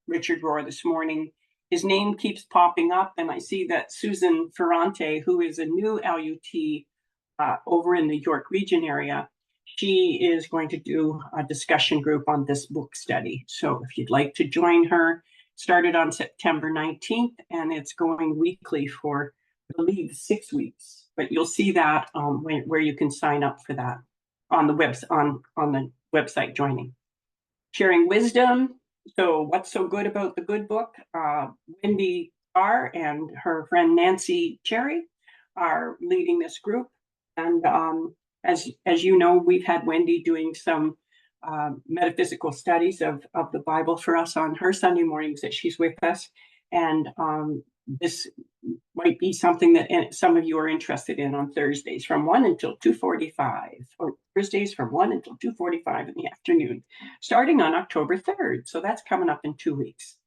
[SPEAKER 1] Richard Rohr this morning. His name keeps popping up, and I see that Susan Ferrante, who is a new LUT over in the York region area, she is going to do a discussion group on this book study. So if you'd like to join her, started on September 19th, and it's going weekly for, I believe, 6 weeks. But you'll see that where you can sign up for that on the website joining. Sharing wisdom. So what's so good about the good book? Wendy Carr and her friend Nancy Cherry are leading this group. And as you know, we've had Wendy doing some metaphysical studies of the Bible for us on her Sunday mornings that she's with us. And this might be something that some of you are interested in on Thursdays from 1 until 2:45, or Thursdays from 1 until 2:45 in the afternoon, starting on October 3rd. So that's coming up in 2 weeks.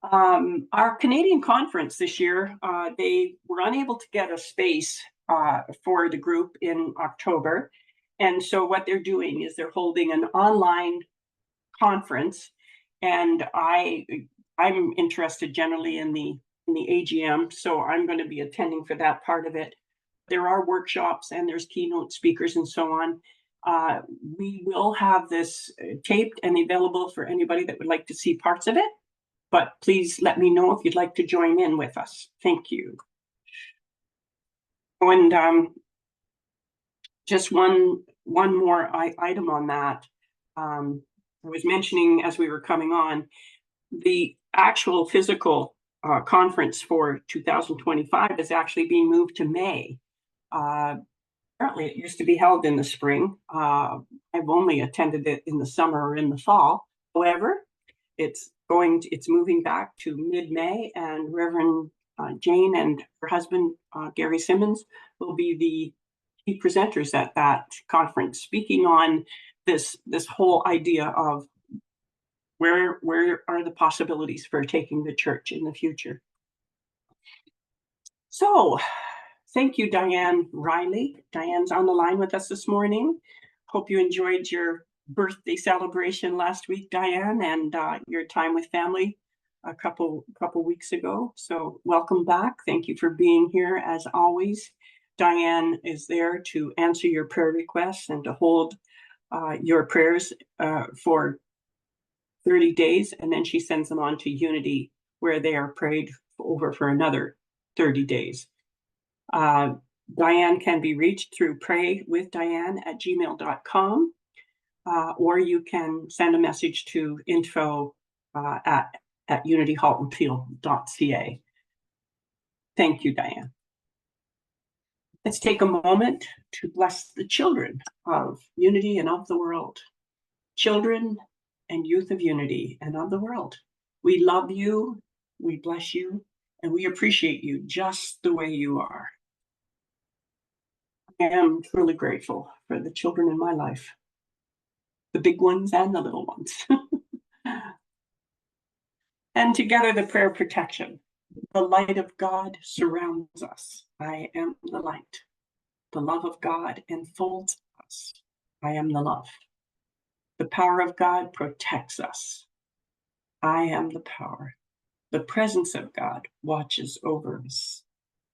[SPEAKER 1] Our Canadian conference this year, they were unable to get a space for the group in October. And so what they're doing is they're holding an online conference. And I'm interested generally in the AGM, so I'm going to be attending for that part of it. There are workshops and there's keynote speakers and so on. We will have this taped and available for anybody that would like to see parts of it, but please let me know if you'd like to join in with us. Thank you. And just one more item on that. I was mentioning as we were coming on, the actual physical conference for 2025 is actually being moved to May. Apparently it used to be held in the spring. I've only attended it in the summer or in the fall. However, it's moving back to mid-May, and Reverend Jane and her husband, Gary Simmons, will be the key presenters at that conference, speaking on this whole idea of where are the possibilities for taking the church in the future. So thank you, Diane Riley. Diane's on the line with us this morning. Hope you enjoyed your birthday celebration last week, Diane, and your time with family a couple weeks ago. So welcome back. Thank you for being here as always. Diane is there to answer your prayer requests and to hold your prayers for 30 days, and then she sends them on to Unity, where they are prayed over for another 30 days. Diane can be reached through praywithdiane@gmail.com, or you can send a message to info@unityhaltonfield.ca. Thank you, Diane. Let's take a moment to bless the children of Unity and of the world. Children and youth of Unity and of the world. We love you, we bless you, and we appreciate you just the way you are. I am truly grateful for the children in my life, the big ones and the little ones. And together the prayer protection. The light of God surrounds us. I am the light. The love of God enfolds us. I am the love. The power of God protects us. I am the power. The presence of God watches over us.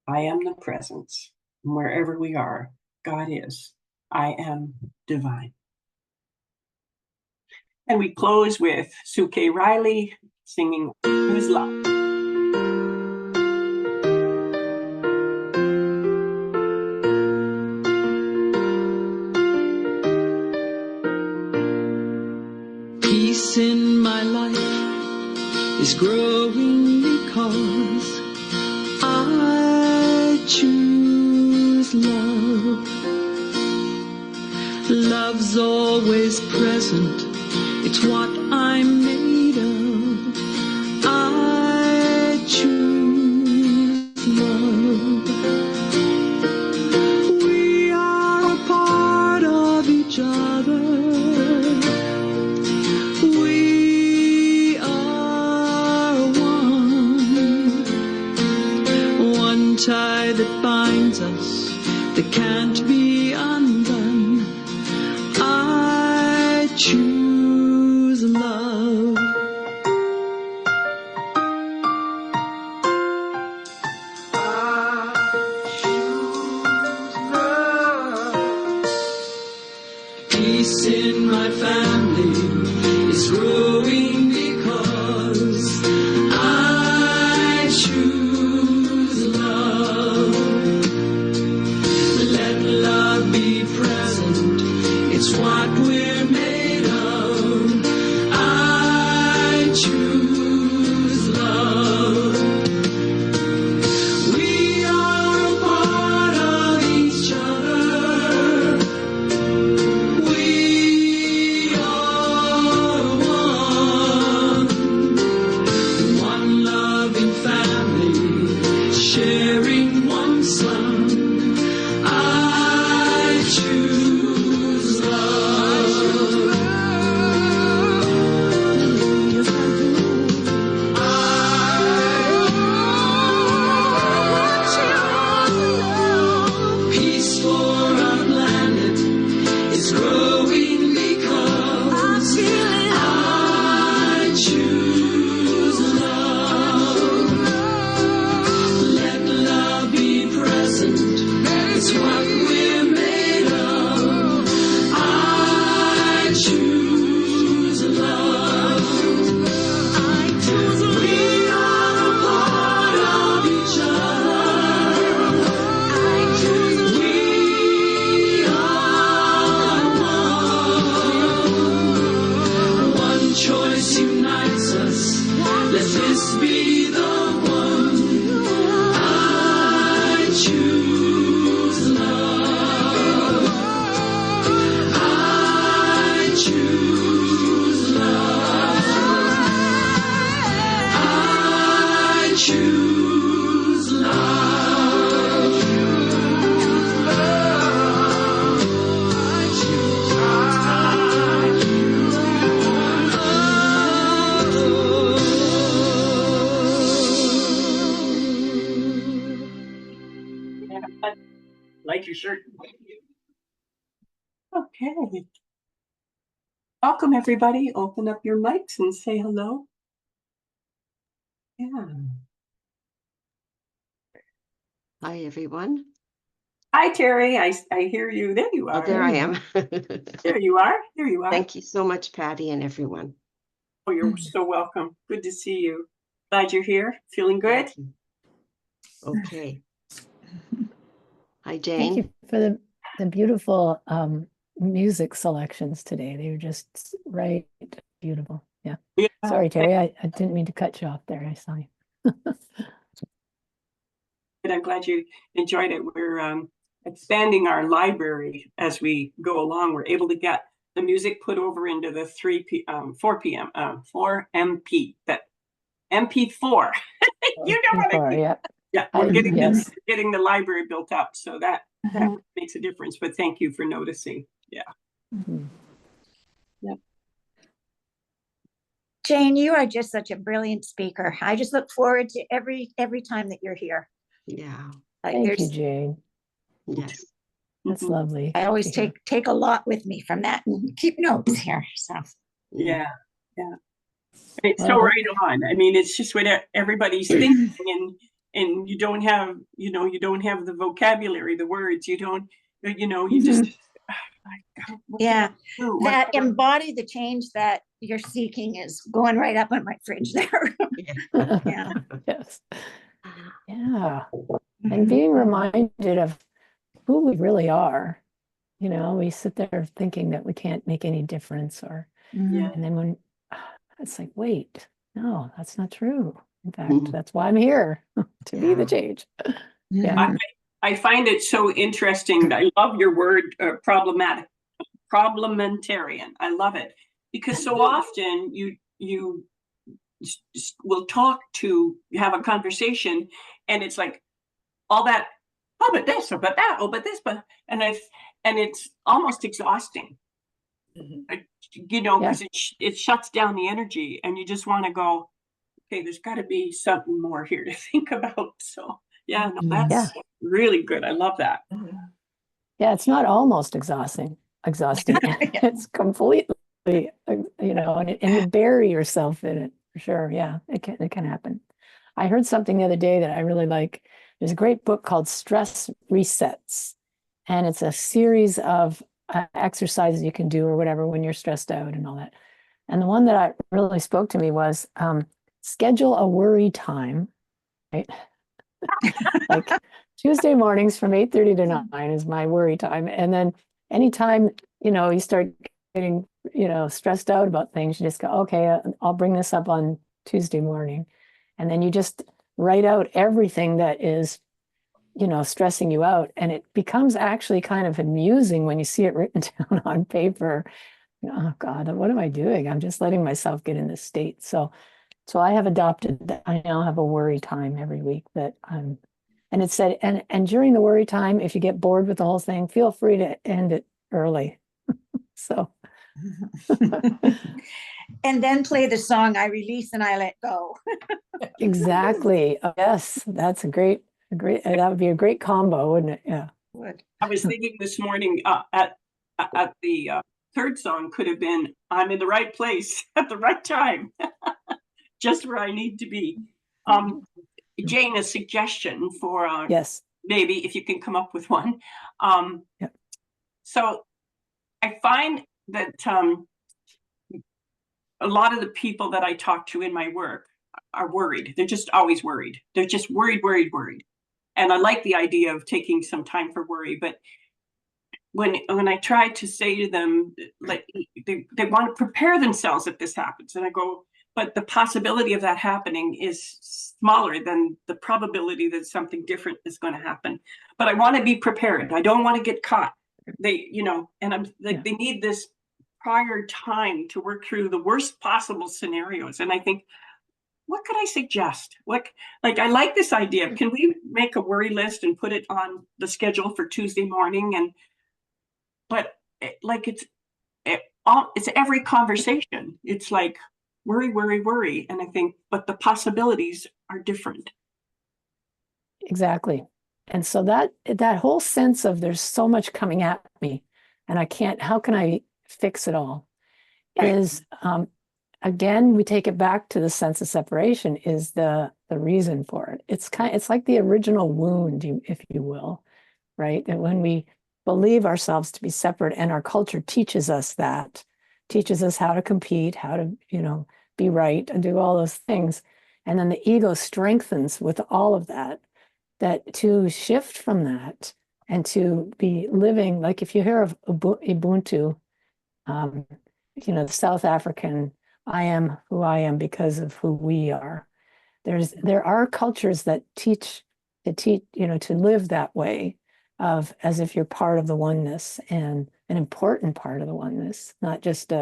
[SPEAKER 1] I am the presence. And wherever we are, God is. I am divine. And we close with Sue K. Riley singing Who's Love.
[SPEAKER 3] Peace in my life is growing because I choose love. Love's always present, it's what I'm made of. I choose love. We are a part of each other. We are one tie that binds us, that can't be undone. I choose love.
[SPEAKER 2] I choose love.
[SPEAKER 3] Peace in my family is growing because I choose love. Let love be present, it's what we're made of. I choose love. We are a part of each other. We are one loving family, sharing one son. I choose love. Yes, I do. Peace for our planet is growing because I choose love. Let love be present, it's what we're made of. I choose love. We are a part of each other. We are one choice unites us. Let this be the one. I choose love. I choose love. I choose love.
[SPEAKER 1] Like your shirt. Okay. Welcome, everybody. Open up your mics and say hello. Yeah.
[SPEAKER 5] Hi, everyone.
[SPEAKER 1] Hi, Terry. I hear you. There you are.
[SPEAKER 5] Oh, there I am.
[SPEAKER 1] There you are. There you are.
[SPEAKER 5] Thank you so much, Patty, and everyone.
[SPEAKER 1] Oh, you're so welcome. Good to see you. Glad you're here. Feeling good?
[SPEAKER 5] Thank you. Okay. Hi,
[SPEAKER 4] Thank you
[SPEAKER 5] Jane.
[SPEAKER 4] for the beautiful music selections today. They were just right beautiful. Yeah.
[SPEAKER 1] Yeah,
[SPEAKER 4] Sorry, Terry, I didn't mean to cut you off there. I saw you.
[SPEAKER 1] and I'm glad you enjoyed it. We're expanding our library as we go along. We're able to get the music put over into the 4 p.m. 4 MP, that MP4. You know what I
[SPEAKER 4] Before,
[SPEAKER 1] mean?
[SPEAKER 4] yeah.
[SPEAKER 1] Yeah, we're
[SPEAKER 4] Yes.
[SPEAKER 1] getting the library built up, so that makes a difference. But thank you for noticing. Yeah.
[SPEAKER 4] Mhm.
[SPEAKER 1] Yeah.
[SPEAKER 6] Jane, you are just such a brilliant speaker. I just look forward to every time that you're here.
[SPEAKER 5] Yeah.
[SPEAKER 6] Like
[SPEAKER 4] Thank you,
[SPEAKER 6] there's,
[SPEAKER 4] Jane.
[SPEAKER 5] Yes.
[SPEAKER 4] That's
[SPEAKER 1] Mhm.
[SPEAKER 4] lovely.
[SPEAKER 6] I always
[SPEAKER 4] to hear.
[SPEAKER 6] take a lot with me from that and keep notes here. So
[SPEAKER 1] Yeah. Yeah. It's so
[SPEAKER 4] Well,
[SPEAKER 1] right on. I mean, it's just what everybody's thinking, and you don't have, you don't have the vocabulary, the words. You don't, you just, what can I
[SPEAKER 6] yeah,
[SPEAKER 1] do? What
[SPEAKER 6] that
[SPEAKER 1] can
[SPEAKER 6] embody the change that you're seeking is going right up on my fridge there.
[SPEAKER 5] Yeah.
[SPEAKER 6] Yeah.
[SPEAKER 4] yes. Yeah. And being reminded of who we really are. We sit there thinking that we can't make any difference,
[SPEAKER 1] Yeah.
[SPEAKER 4] and then when it's like, wait, no, that's not true. In fact,
[SPEAKER 5] Mhm.
[SPEAKER 4] that's why I'm here to be the
[SPEAKER 5] Yeah.
[SPEAKER 4] change.
[SPEAKER 1] I, I find it so interesting. I love your word, problematarian. I love it because so often you will talk to have a conversation, and it's like all that, oh, but this, or but that, oh, but this, but, and it's almost exhausting,
[SPEAKER 4] Yeah.
[SPEAKER 1] because it shuts down the energy, and you just want to go, okay, there's got to be something more here to think about. So yeah, no, that's
[SPEAKER 4] Yeah.
[SPEAKER 1] really good. I love that.
[SPEAKER 4] Yeah. It's not almost exhausting. It's completely, and you bury yourself in it for sure. Yeah. It can happen. I heard something the other day that I really like. There's a great book called Stress Resets, and it's a series of exercises you can do or whatever when you're stressed out and all that. And the one that really spoke to me was schedule a worry time, right? Like Tuesday mornings from 8:30 to 9 is my worry time. And then anytime, you start getting, stressed out about things, you just go, okay, I'll bring this up on Tuesday morning. And then you just write out everything that is, stressing you out. And it becomes actually kind of amusing when you see it written down on paper. Oh God, what am I doing? I'm just letting myself get in this state. So I have adopted that. I now have a worry time every week and it said, and during the worry time, if you get bored with the whole thing, feel free to end it early. So
[SPEAKER 6] And then play the song I release and I let go.
[SPEAKER 4] exactly. Yes, that's that would be a great combo, wouldn't it? Yeah.
[SPEAKER 6] Would.
[SPEAKER 1] I was thinking this morning at the third song could have been I'm in the right place at the right time, just where I need to be. Jane, a suggestion for
[SPEAKER 4] Yes.
[SPEAKER 1] maybe if you can come up with one.
[SPEAKER 4] Yep.
[SPEAKER 1] So I find that a lot of the people that I talk to in my work are worried. They're just always worried. They're just worried, worried, worried. And I like the idea of taking some time for worry, but when I try to say to them, like they want to prepare themselves if this happens, and I go, but the possibility of that happening is smaller than the probability that something different is going to happen. But I want to be prepared. I don't want to get caught. And I'm like, they need this prior time to work through the worst possible scenarios. And I think, what could I suggest? Like, I like this idea. Can we make a worry list and put it on the schedule for Tuesday morning? But it's every conversation. It's like worry, worry, worry. And I think, but the possibilities are different.
[SPEAKER 4] Exactly. And so that whole sense of there's so much coming at me and how can I fix it all
[SPEAKER 1] Right.
[SPEAKER 4] is again, we take it back to the sense of separation is the reason for it. It's like the original wound, if you will, right? That when we believe ourselves to be separate and our culture teaches us how to compete, how to, be right and do all those things. And then the ego strengthens with all of that to shift from that and to be living, like if you hear of Ubuntu, the South African, I am who I am because of who we are. There are cultures that teach, to live that way, of as if you're part of the oneness and an important part of the oneness, not just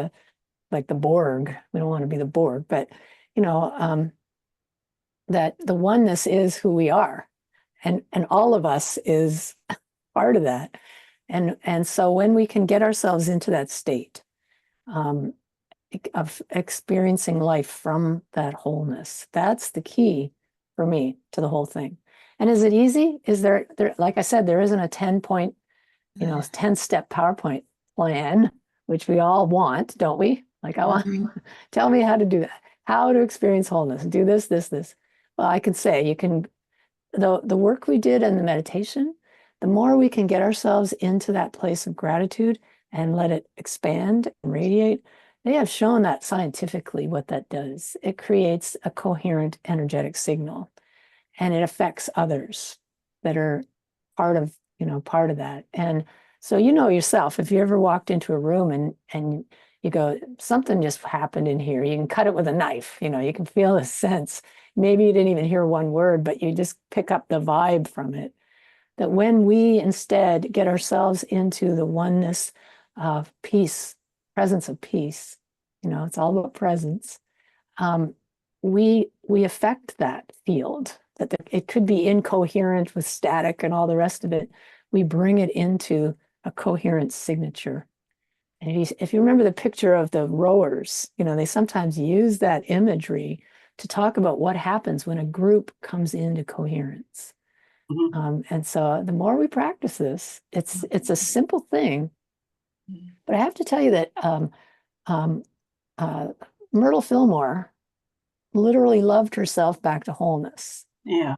[SPEAKER 4] like the Borg. We don't want to be the Borg, but that the oneness is who we are, and all of us is part of that. And so when we can get ourselves into that state of experiencing life from that wholeness, that's the key for me to the whole thing. And is it easy? Is there, like I said, there isn't a 10-point, 10-step PowerPoint plan, which we all want, don't we? Like, I want, tell me how to do that, how to experience wholeness, do this, this, this. Well, I can say you can, the work we did and the meditation, the more we can get ourselves into that place of gratitude and let it expand and radiate, they have shown that scientifically what that does. It creates a coherent energetic signal, and it affects others that are part of that. And so yourself, if you ever walked into a room and you go, something just happened in here, you can cut it with a knife, you can feel a sense. Maybe you didn't even hear one word, but you just pick up the vibe from it. That when we instead get ourselves into the oneness of peace, presence of peace, it's all about presence. We affect that field, that it could be incoherent with static and all the rest of it. We bring it into a coherent signature. And if you remember the picture of the rowers, they sometimes use that imagery to talk about what happens when a group comes into coherence. And so the more we practice this, it's a simple thing. But I have to tell you that Myrtle Fillmore literally loved herself back to wholeness.
[SPEAKER 1] Yeah.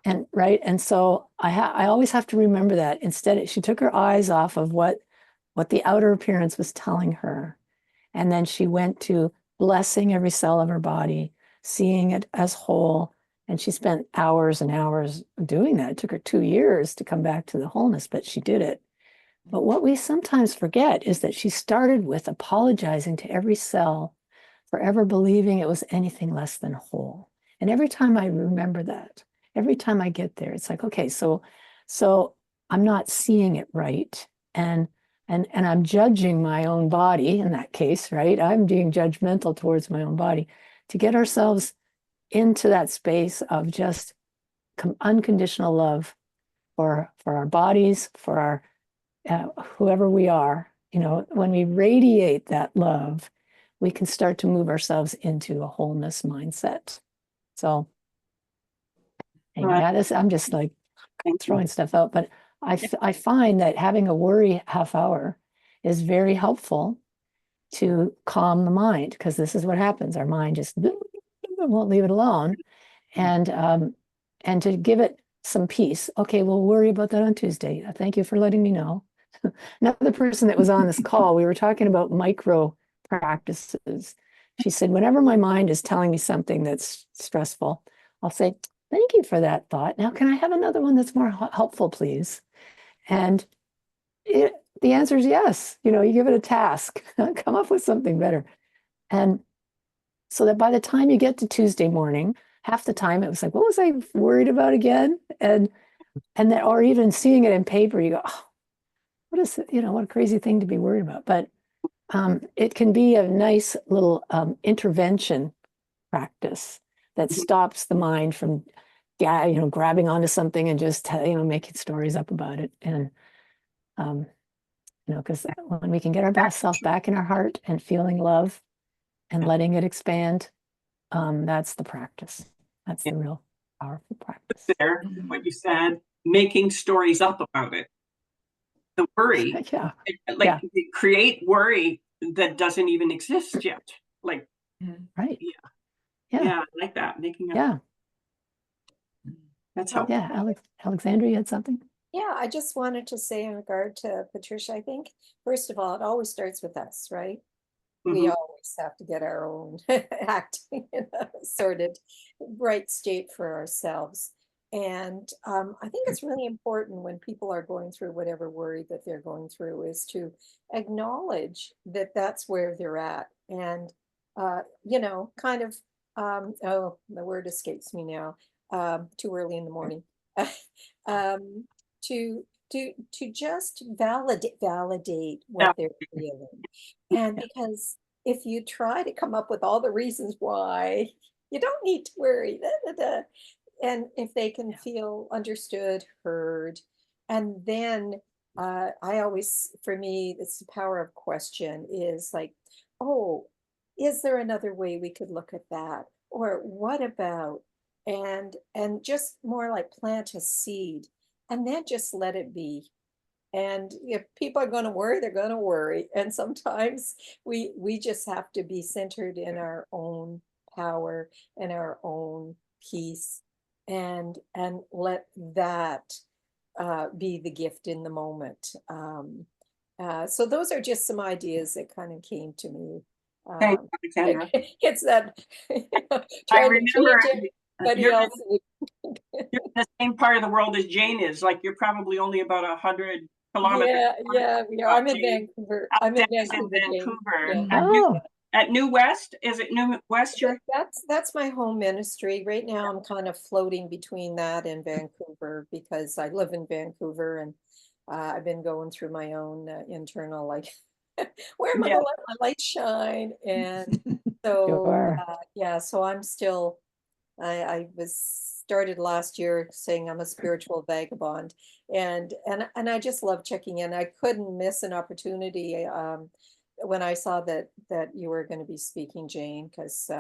[SPEAKER 4] And right. And so I always have to remember that. Instead, she took her eyes off of what the outer appearance was telling her. And then she went to blessing every cell of her body, seeing it as whole. And she spent hours and hours doing that. It took her 2 years to come back to the wholeness, but she did it. But what we sometimes forget is that she started with apologizing to every cell for ever believing it was anything less than whole. And every time I remember that, every time I get there, it's like, okay, so I'm not seeing it right. And I'm judging my own body in that case, right? I'm being judgmental towards my own body. To get ourselves into that space of just unconditional love for our bodies, for our whoever we are, when we radiate that love, we can start to move ourselves into a wholeness mindset. So anyway, I'm just like throwing stuff out, but I find that having a worry half hour is very helpful to calm the mind, because this is what happens. Our mind just won't leave it alone. And to give it some peace. Okay, we'll worry about that on Tuesday. Thank you for letting me know. Another person that was on this call, we were talking about micro practices. She said, whenever my mind is telling me something that's stressful, I'll say, thank you for that thought. Now, can I have another one that's more helpful, please? And the answer is yes. You give it a task, come up with something better. And so that by the time you get to Tuesday morning, half the time it was like, what was I worried about again? And that, or even seeing it in paper, you go, oh, what a crazy thing to be worried about. But it can be a nice little intervention practice that stops the mind from, grabbing onto something and just, making stories up about it. And, because when we can get our best self back in our heart and feeling love and letting it expand, that's the practice. That's the real powerful practice.
[SPEAKER 1] There, what you said, making stories up about it. The worry, create worry that doesn't even exist yet. Like,
[SPEAKER 4] right.
[SPEAKER 1] Yeah, I like that. Making up. That's helpful.
[SPEAKER 4] Yeah, Alexandra, you had something?
[SPEAKER 7] Yeah, I just wanted to say in regard to Patricia, I think, first of all, it always starts with us, right? We always have to get our own acting in a sorted right state for ourselves. And I think it's really important when people are going through whatever worry that they're going through is to acknowledge that that's where they're at. And, kind of, oh, the word escapes me now, too early in the morning. um, to to just validate
[SPEAKER 1] Yeah.
[SPEAKER 7] what they're feeling. And because if you try to come up with all the reasons why, you don't need to worry. Da, da, da. And if they can feel understood, heard, and then I always, for me, it's the power of question is like, oh, is there another way we could look at that? Or what about? And just more like plant a seed and then just let it be. And if people are going to worry, they're going to worry. And sometimes we just have to be centered in our own power and our own peace and let that be the gift in the moment. So those are just some ideas that kind of came to me.
[SPEAKER 1] Thanks,
[SPEAKER 7] Um,
[SPEAKER 1] Alexandra.
[SPEAKER 7] it's that
[SPEAKER 1] I
[SPEAKER 7] trying to
[SPEAKER 1] remember
[SPEAKER 7] change everybody
[SPEAKER 1] you're,
[SPEAKER 7] else.
[SPEAKER 1] you're in the same part of the world as Jane is. Like you're probably only about 100 kilometers
[SPEAKER 7] Yeah, we are.
[SPEAKER 1] from
[SPEAKER 7] I'm in
[SPEAKER 1] Jane.
[SPEAKER 7] Vancouver. I'm in
[SPEAKER 1] Alexandra's in
[SPEAKER 7] Vancouver, Jane.
[SPEAKER 1] Vancouver
[SPEAKER 7] Yeah.
[SPEAKER 4] Oh,
[SPEAKER 1] at New West. Is it New West? You're
[SPEAKER 7] That's my home ministry. Right now, I'm kind of floating between that and Vancouver because I live in Vancouver and I've been going through my own internal like, where am I
[SPEAKER 1] yeah.
[SPEAKER 7] gonna let my light shine? And so
[SPEAKER 4] sure.
[SPEAKER 7] yeah, so I'm still. I was started last year saying I'm a spiritual vagabond, and I just love checking in. I couldn't miss an opportunity when I saw that you were going to be speaking, Jane, because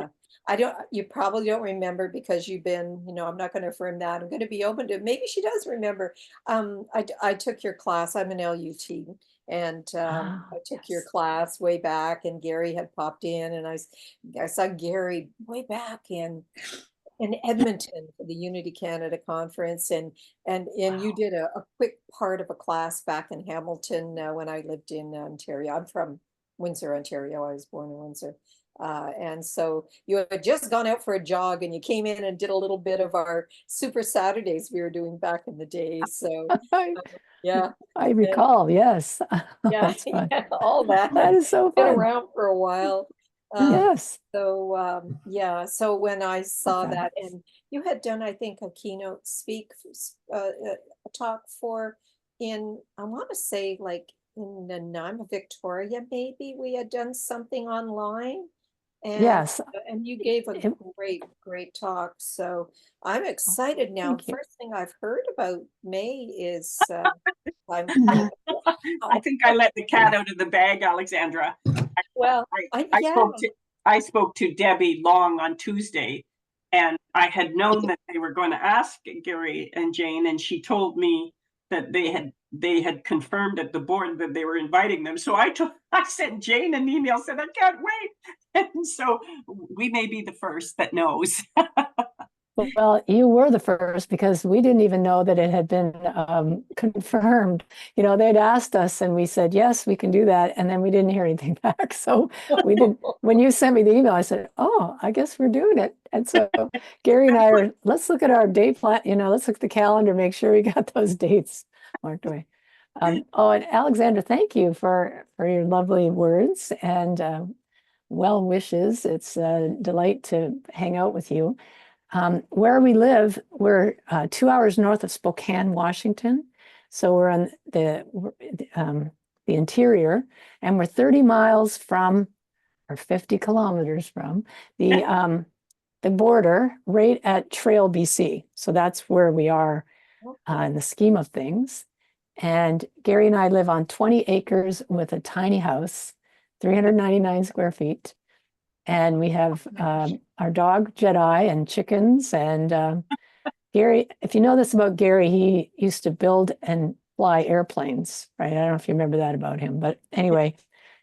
[SPEAKER 7] I don't. You probably don't remember because you've been. I'm not going to affirm that. I'm going to be open to. Maybe she does remember. I took your class. I'm an LUT. And
[SPEAKER 4] Oh,
[SPEAKER 7] I took your
[SPEAKER 4] yes.
[SPEAKER 7] class way back, and Gary had popped in, and I saw Gary way back in Edmonton for the Unity Canada conference, and you
[SPEAKER 4] Wow.
[SPEAKER 7] did a quick part of a class back in Hamilton when I lived in Ontario. I'm from Windsor, Ontario. I was born in Windsor. And so you had just gone out for a jog and you came in and did a little bit of our Super Saturdays we were doing back in the day. So
[SPEAKER 4] I,
[SPEAKER 7] yeah,
[SPEAKER 4] I
[SPEAKER 7] and
[SPEAKER 4] recall, yes.
[SPEAKER 7] yeah,
[SPEAKER 4] That's fun.
[SPEAKER 7] yeah, all that.
[SPEAKER 4] That is so
[SPEAKER 7] Been
[SPEAKER 4] fun.
[SPEAKER 7] around for a while. Um,
[SPEAKER 4] Yes.
[SPEAKER 7] yeah, so when I
[SPEAKER 4] Oh,
[SPEAKER 7] saw that,
[SPEAKER 4] fabulous.
[SPEAKER 7] and you had done, I think, a keynote a talk for I want to say like in Nanaimo, Victoria, maybe we had done something online, and
[SPEAKER 4] Yes.
[SPEAKER 7] and you gave a
[SPEAKER 4] It-
[SPEAKER 7] great talk. So I'm
[SPEAKER 4] oh,
[SPEAKER 7] excited now.
[SPEAKER 4] thank you.
[SPEAKER 7] First thing I've heard about May is I'm like,
[SPEAKER 1] I
[SPEAKER 7] wow.
[SPEAKER 1] think I let the cat out of the bag, Alexandra.
[SPEAKER 7] Well,
[SPEAKER 1] I, I
[SPEAKER 7] yeah.
[SPEAKER 1] spoke to I spoke to Debbie Long on Tuesday, and I had known that they were going to ask Gary and Jane, and she told me that they had confirmed at the board that they were inviting them. So I sent Jane an email, said I can't wait, and so we may be the first that knows.
[SPEAKER 4] Well, you were the first because we didn't even know that it had been confirmed. They'd asked us and we said, yes, we can do that. And then we didn't hear anything back. So we didn't, when you sent me the email, I said, oh, I guess we're doing it. And so Gary and I are, let's look at our date plan, let's look at the calendar, make sure we got those dates marked away. Oh, and Alexandra, thank you for your lovely words and well wishes. It's a delight to hang out with you. Where we live, we're 2 hours north of Spokane, Washington. So we're on the interior, and we're 30 miles from, or 50 kilometers from, the border, right at Trail, BC. So that's where we are in the scheme of things. And Gary and I live on 20 acres with a tiny house, 399 square feet. And we have our dog Jedi and chickens. And Gary, if you know this about Gary, he used to build and fly airplanes, right? I don't know if you remember that about him, but anyway,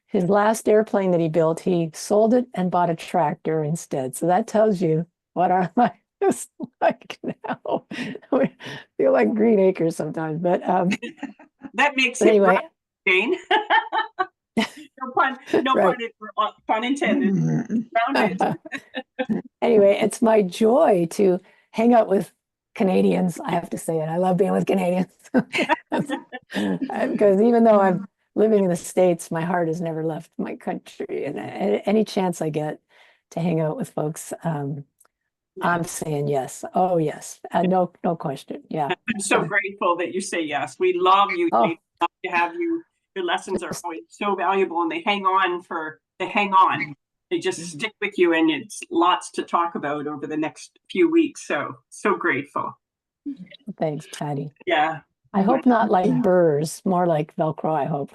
[SPEAKER 4] his last airplane that he built, he sold it and bought a tractor instead. So that tells you what our life is like now. We feel like green acres sometimes, but
[SPEAKER 1] That makes
[SPEAKER 4] but
[SPEAKER 1] it
[SPEAKER 4] anyway,
[SPEAKER 1] right, Jane.
[SPEAKER 4] right.
[SPEAKER 1] Pun intended. Found it.
[SPEAKER 4] Anyway, it's my joy to hang out with Canadians. I have to say it. I love being with Canadians. Because even though I'm living in the States, my heart has never left my country. And any chance I get to hang out with folks, I'm saying yes. Oh, yes. No question. Yeah.
[SPEAKER 1] I'm so grateful that you say yes. We love you.
[SPEAKER 4] Oh,
[SPEAKER 1] Jane. Love to have you. Your lessons are always so valuable, and they hang on. They just stick with you, and it's lots to talk about over the next few weeks. So grateful.
[SPEAKER 4] thanks, Patty.
[SPEAKER 1] Yeah.
[SPEAKER 4] I hope not like burrs, more like Velcro, I hope.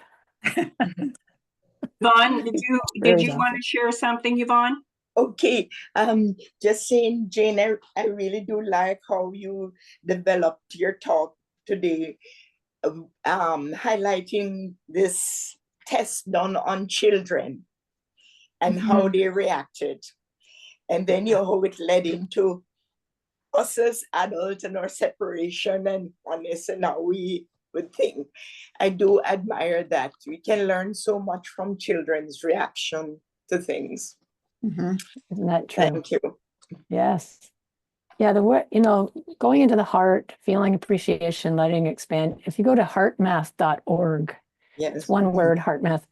[SPEAKER 1] Yvonne, did you want to share something, Yvonne?
[SPEAKER 8] Okay, just saying, Jane, I really do like how you developed your talk today, highlighting this test done on children and how they reacted. And then how it led into us as adults and our separation and oneness and how we would think. I do admire that. We can learn so much from children's reaction to things.
[SPEAKER 4] Isn't that true?
[SPEAKER 8] Thank you.
[SPEAKER 4] Yes. Yeah, the word, going into the heart, feeling appreciation, letting expand. If you go to heartmath.org,
[SPEAKER 8] Yes.
[SPEAKER 4] it's one word, HeartMath.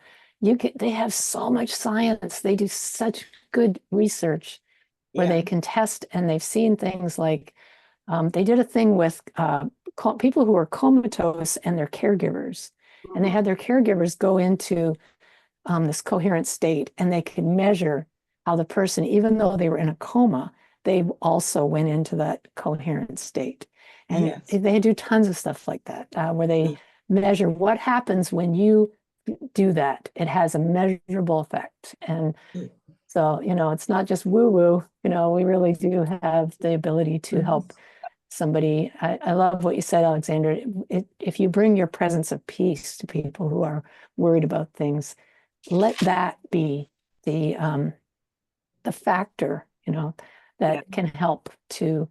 [SPEAKER 4] They have so much science. They do such good research where they can test, and they've seen things like they did a thing with people who are comatose and their caregivers, and they had their caregivers go into this coherent state, and they could measure how the person, even though they were in a coma, they also went into that coherent state. And they do tons of stuff like that, where they measure what happens when you do that. It has a measurable effect. And so, it's not just woo-woo, we really do have the ability to help somebody. I love what you said, Alexander. If you bring your presence of peace to people who are worried about things, let that be the factor, that can help to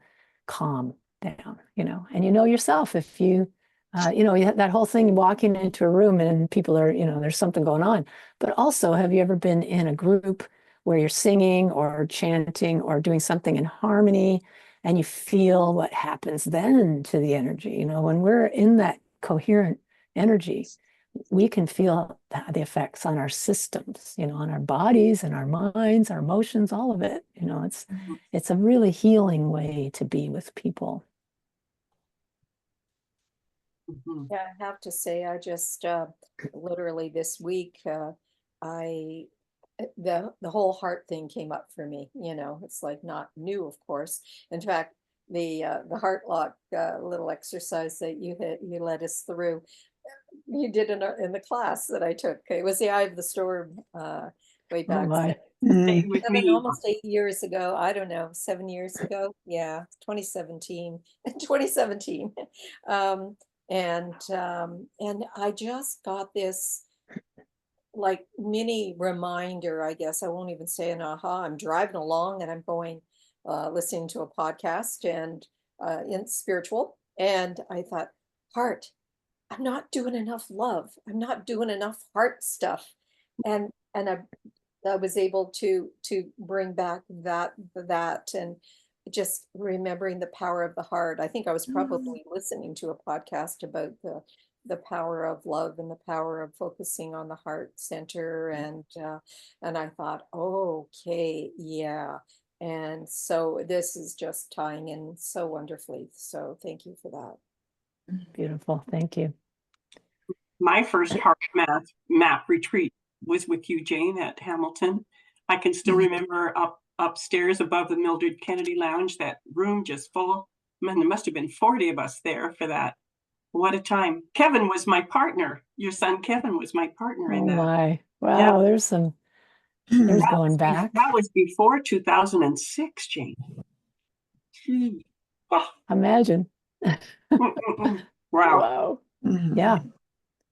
[SPEAKER 4] calm down, and yourself, if you that whole thing, walking into a room and people are, there's something going on. But also, have you ever been in a group where you're singing or chanting or doing something in harmony, and you feel what happens then to the energy? When we're in that coherent energy, we can feel the effects on our systems, on our bodies and our minds, our emotions, all of it. It's a really healing way to be with people.
[SPEAKER 7] Yeah, I have to say, I just literally this week, the whole heart thing came up for me. It's like not new, of course. In fact, the heart lock little exercise that you led us through, you did in the class that I took. It was the Eye of the Storm way back. Almost 8 years ago. I don't know, 7 years ago. Yeah, 2017. 2017. And I just got this like mini reminder, I guess. I won't even say an aha. I'm driving along and I'm going, listening to a podcast and in spiritual. And I thought, heart, I'm not doing enough love. I'm not doing enough heart stuff. And I was able to bring back that and just remembering the power of the heart. I think I was probably listening to a podcast about the power of love and the power of focusing on the heart center. And I thought, okay, yeah. And so this is just tying in so wonderfully. So thank you for that.
[SPEAKER 4] Beautiful. Thank you.
[SPEAKER 1] My first heart map retreat was with you, Jane, at Hamilton. I can still remember upstairs above the Mildred Kennedy Lounge, that room just full. Man, there must have been 40 of us there for that. What a time. Kevin was my partner. Your son Kevin was my partner in that.
[SPEAKER 4] Oh my. Wow, there's going back.
[SPEAKER 1] That was before 2006, Jane.
[SPEAKER 4] Oh. Imagine.
[SPEAKER 1] Wow.
[SPEAKER 4] Yeah.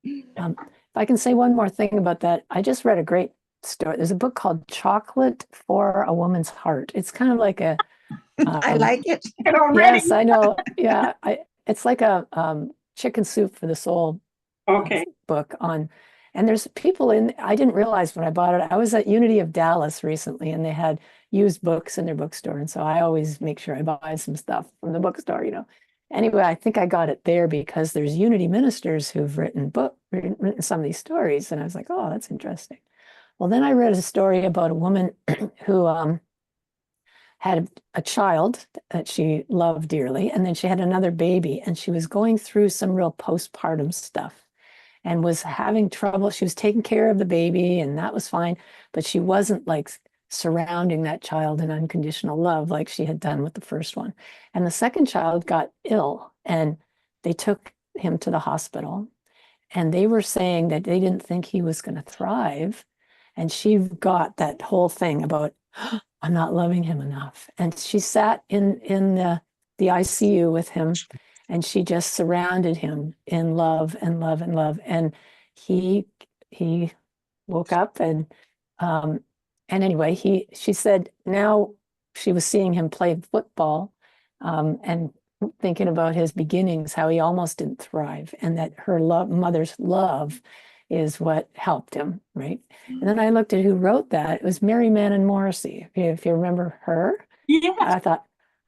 [SPEAKER 4] If I can say one more thing about that, I just read a great story. There's a book called Chocolate for a Woman's Heart. It's kind of like a
[SPEAKER 8] I like it.
[SPEAKER 4] Yes, I know. Yeah, it's like a chicken soup for the soul book on, and there's people in. I didn't realize when I bought it. I was at Unity of Dallas recently, and they had used books in their bookstore. And so I always make sure I buy some stuff from the bookstore, you know. Anyway, I think I got it there because there's Unity ministers who've written some of these stories. And I was like, oh, that's interesting. Well, then I read a story about a woman who had a child that she loved dearly, and then she had another baby, and she was going through some real postpartum stuff and was having trouble. She was taking care of the baby, and that was fine, but she wasn't like surrounding that child in unconditional love like she had done with the first one. And the second child got ill, and they took him to the hospital, and they were saying that they didn't think he was going to thrive. And she got that whole thing about, I'm not loving him enough. And she sat in the ICU with him, and she just surrounded him in love and love and love. And he woke up, and anyway, she said now she was seeing him play football, and thinking about his beginnings, how he almost didn't thrive, and that her mother's love is what helped him, right? And then I looked at who wrote that. It was Mary Mannon Morrissey, if you remember her.
[SPEAKER 1] Yes.
[SPEAKER 4] I thought,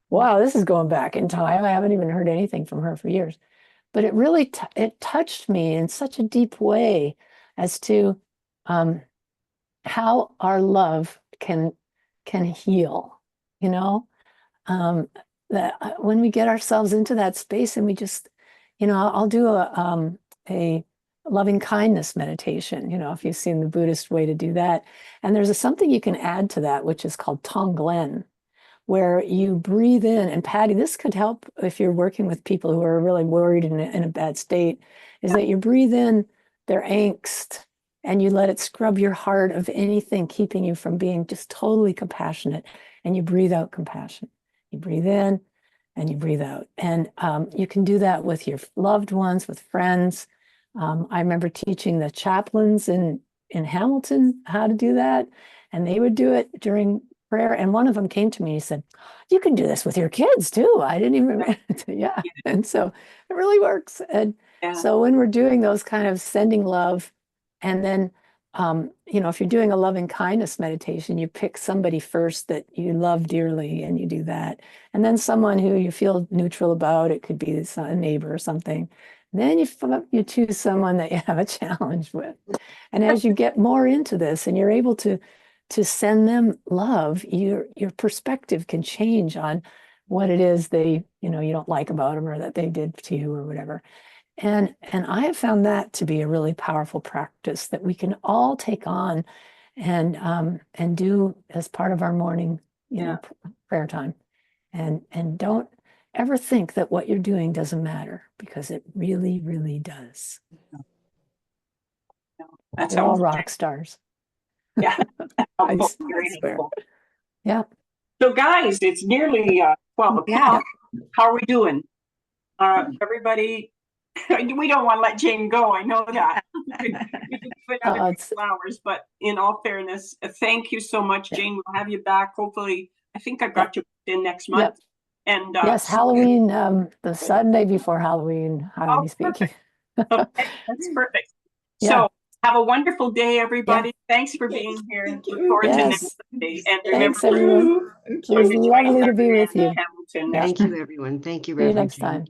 [SPEAKER 4] wow, this is going back in time. I haven't even heard anything from her for years. But it really it touched me in such a deep way as to how our love can heal, you know? That when we get ourselves into that space and we just, you know, I'll do a loving kindness meditation, you know, if you've seen the Buddhist way to do that. And there's something you can add to that, which is called Tonglen, where you breathe in. And Patty, this could help if you're working with people who are really worried in a bad state, is that you breathe in their angst and you let it scrub your heart of anything keeping you from being just totally compassionate. And you breathe out compassion. You breathe in and you breathe out. And you can do that with your loved ones, with friends. I remember teaching the chaplains in Hamilton how to do that. And they would do it during prayer. And one of them came to me, he said, you can do this with your kids too. I didn't even, yeah. And so it really works. And so when we're doing those kind of sending love, and then, you know, if you're doing a loving kindness meditation, you pick somebody first that you love dearly and you do that. And then someone who you feel neutral about, it could be a neighbor or something. And then you choose someone that you have a challenge with. And as you get more into this and you're able to send them love, your perspective can change on what it is they, you know, you don't like about them or that they did to you or whatever. And I have found that to be a really powerful practice that we can all take on and do as part of our morning, you know, prayer time. And don't ever think that what you're doing doesn't matter, because it really, really does.
[SPEAKER 1] That's
[SPEAKER 4] We're all rock stars.
[SPEAKER 1] Yeah.
[SPEAKER 4] I swear. Yeah.
[SPEAKER 1] So guys, it's nearly 12 o'clock.
[SPEAKER 4] Yeah.
[SPEAKER 1] How are we doing? Everybody, we don't want to let Jane go. I know that. We could put another couple hours, but in all fairness, thank you so much, Jane. We'll have you back. Hopefully, I think I've got you in next month. And
[SPEAKER 4] yes, Halloween, the Sunday before Halloween, I'll be speaking.
[SPEAKER 1] Okay, that's perfect. So have a wonderful day, everybody. Thanks for being here. Look forward to next Sunday. And
[SPEAKER 4] thanks, everyone. It was lovely to be with you.
[SPEAKER 5] Thank you, everyone. Thank you,
[SPEAKER 4] See you
[SPEAKER 5] Reverend
[SPEAKER 4] next
[SPEAKER 5] Jane.
[SPEAKER 4] time.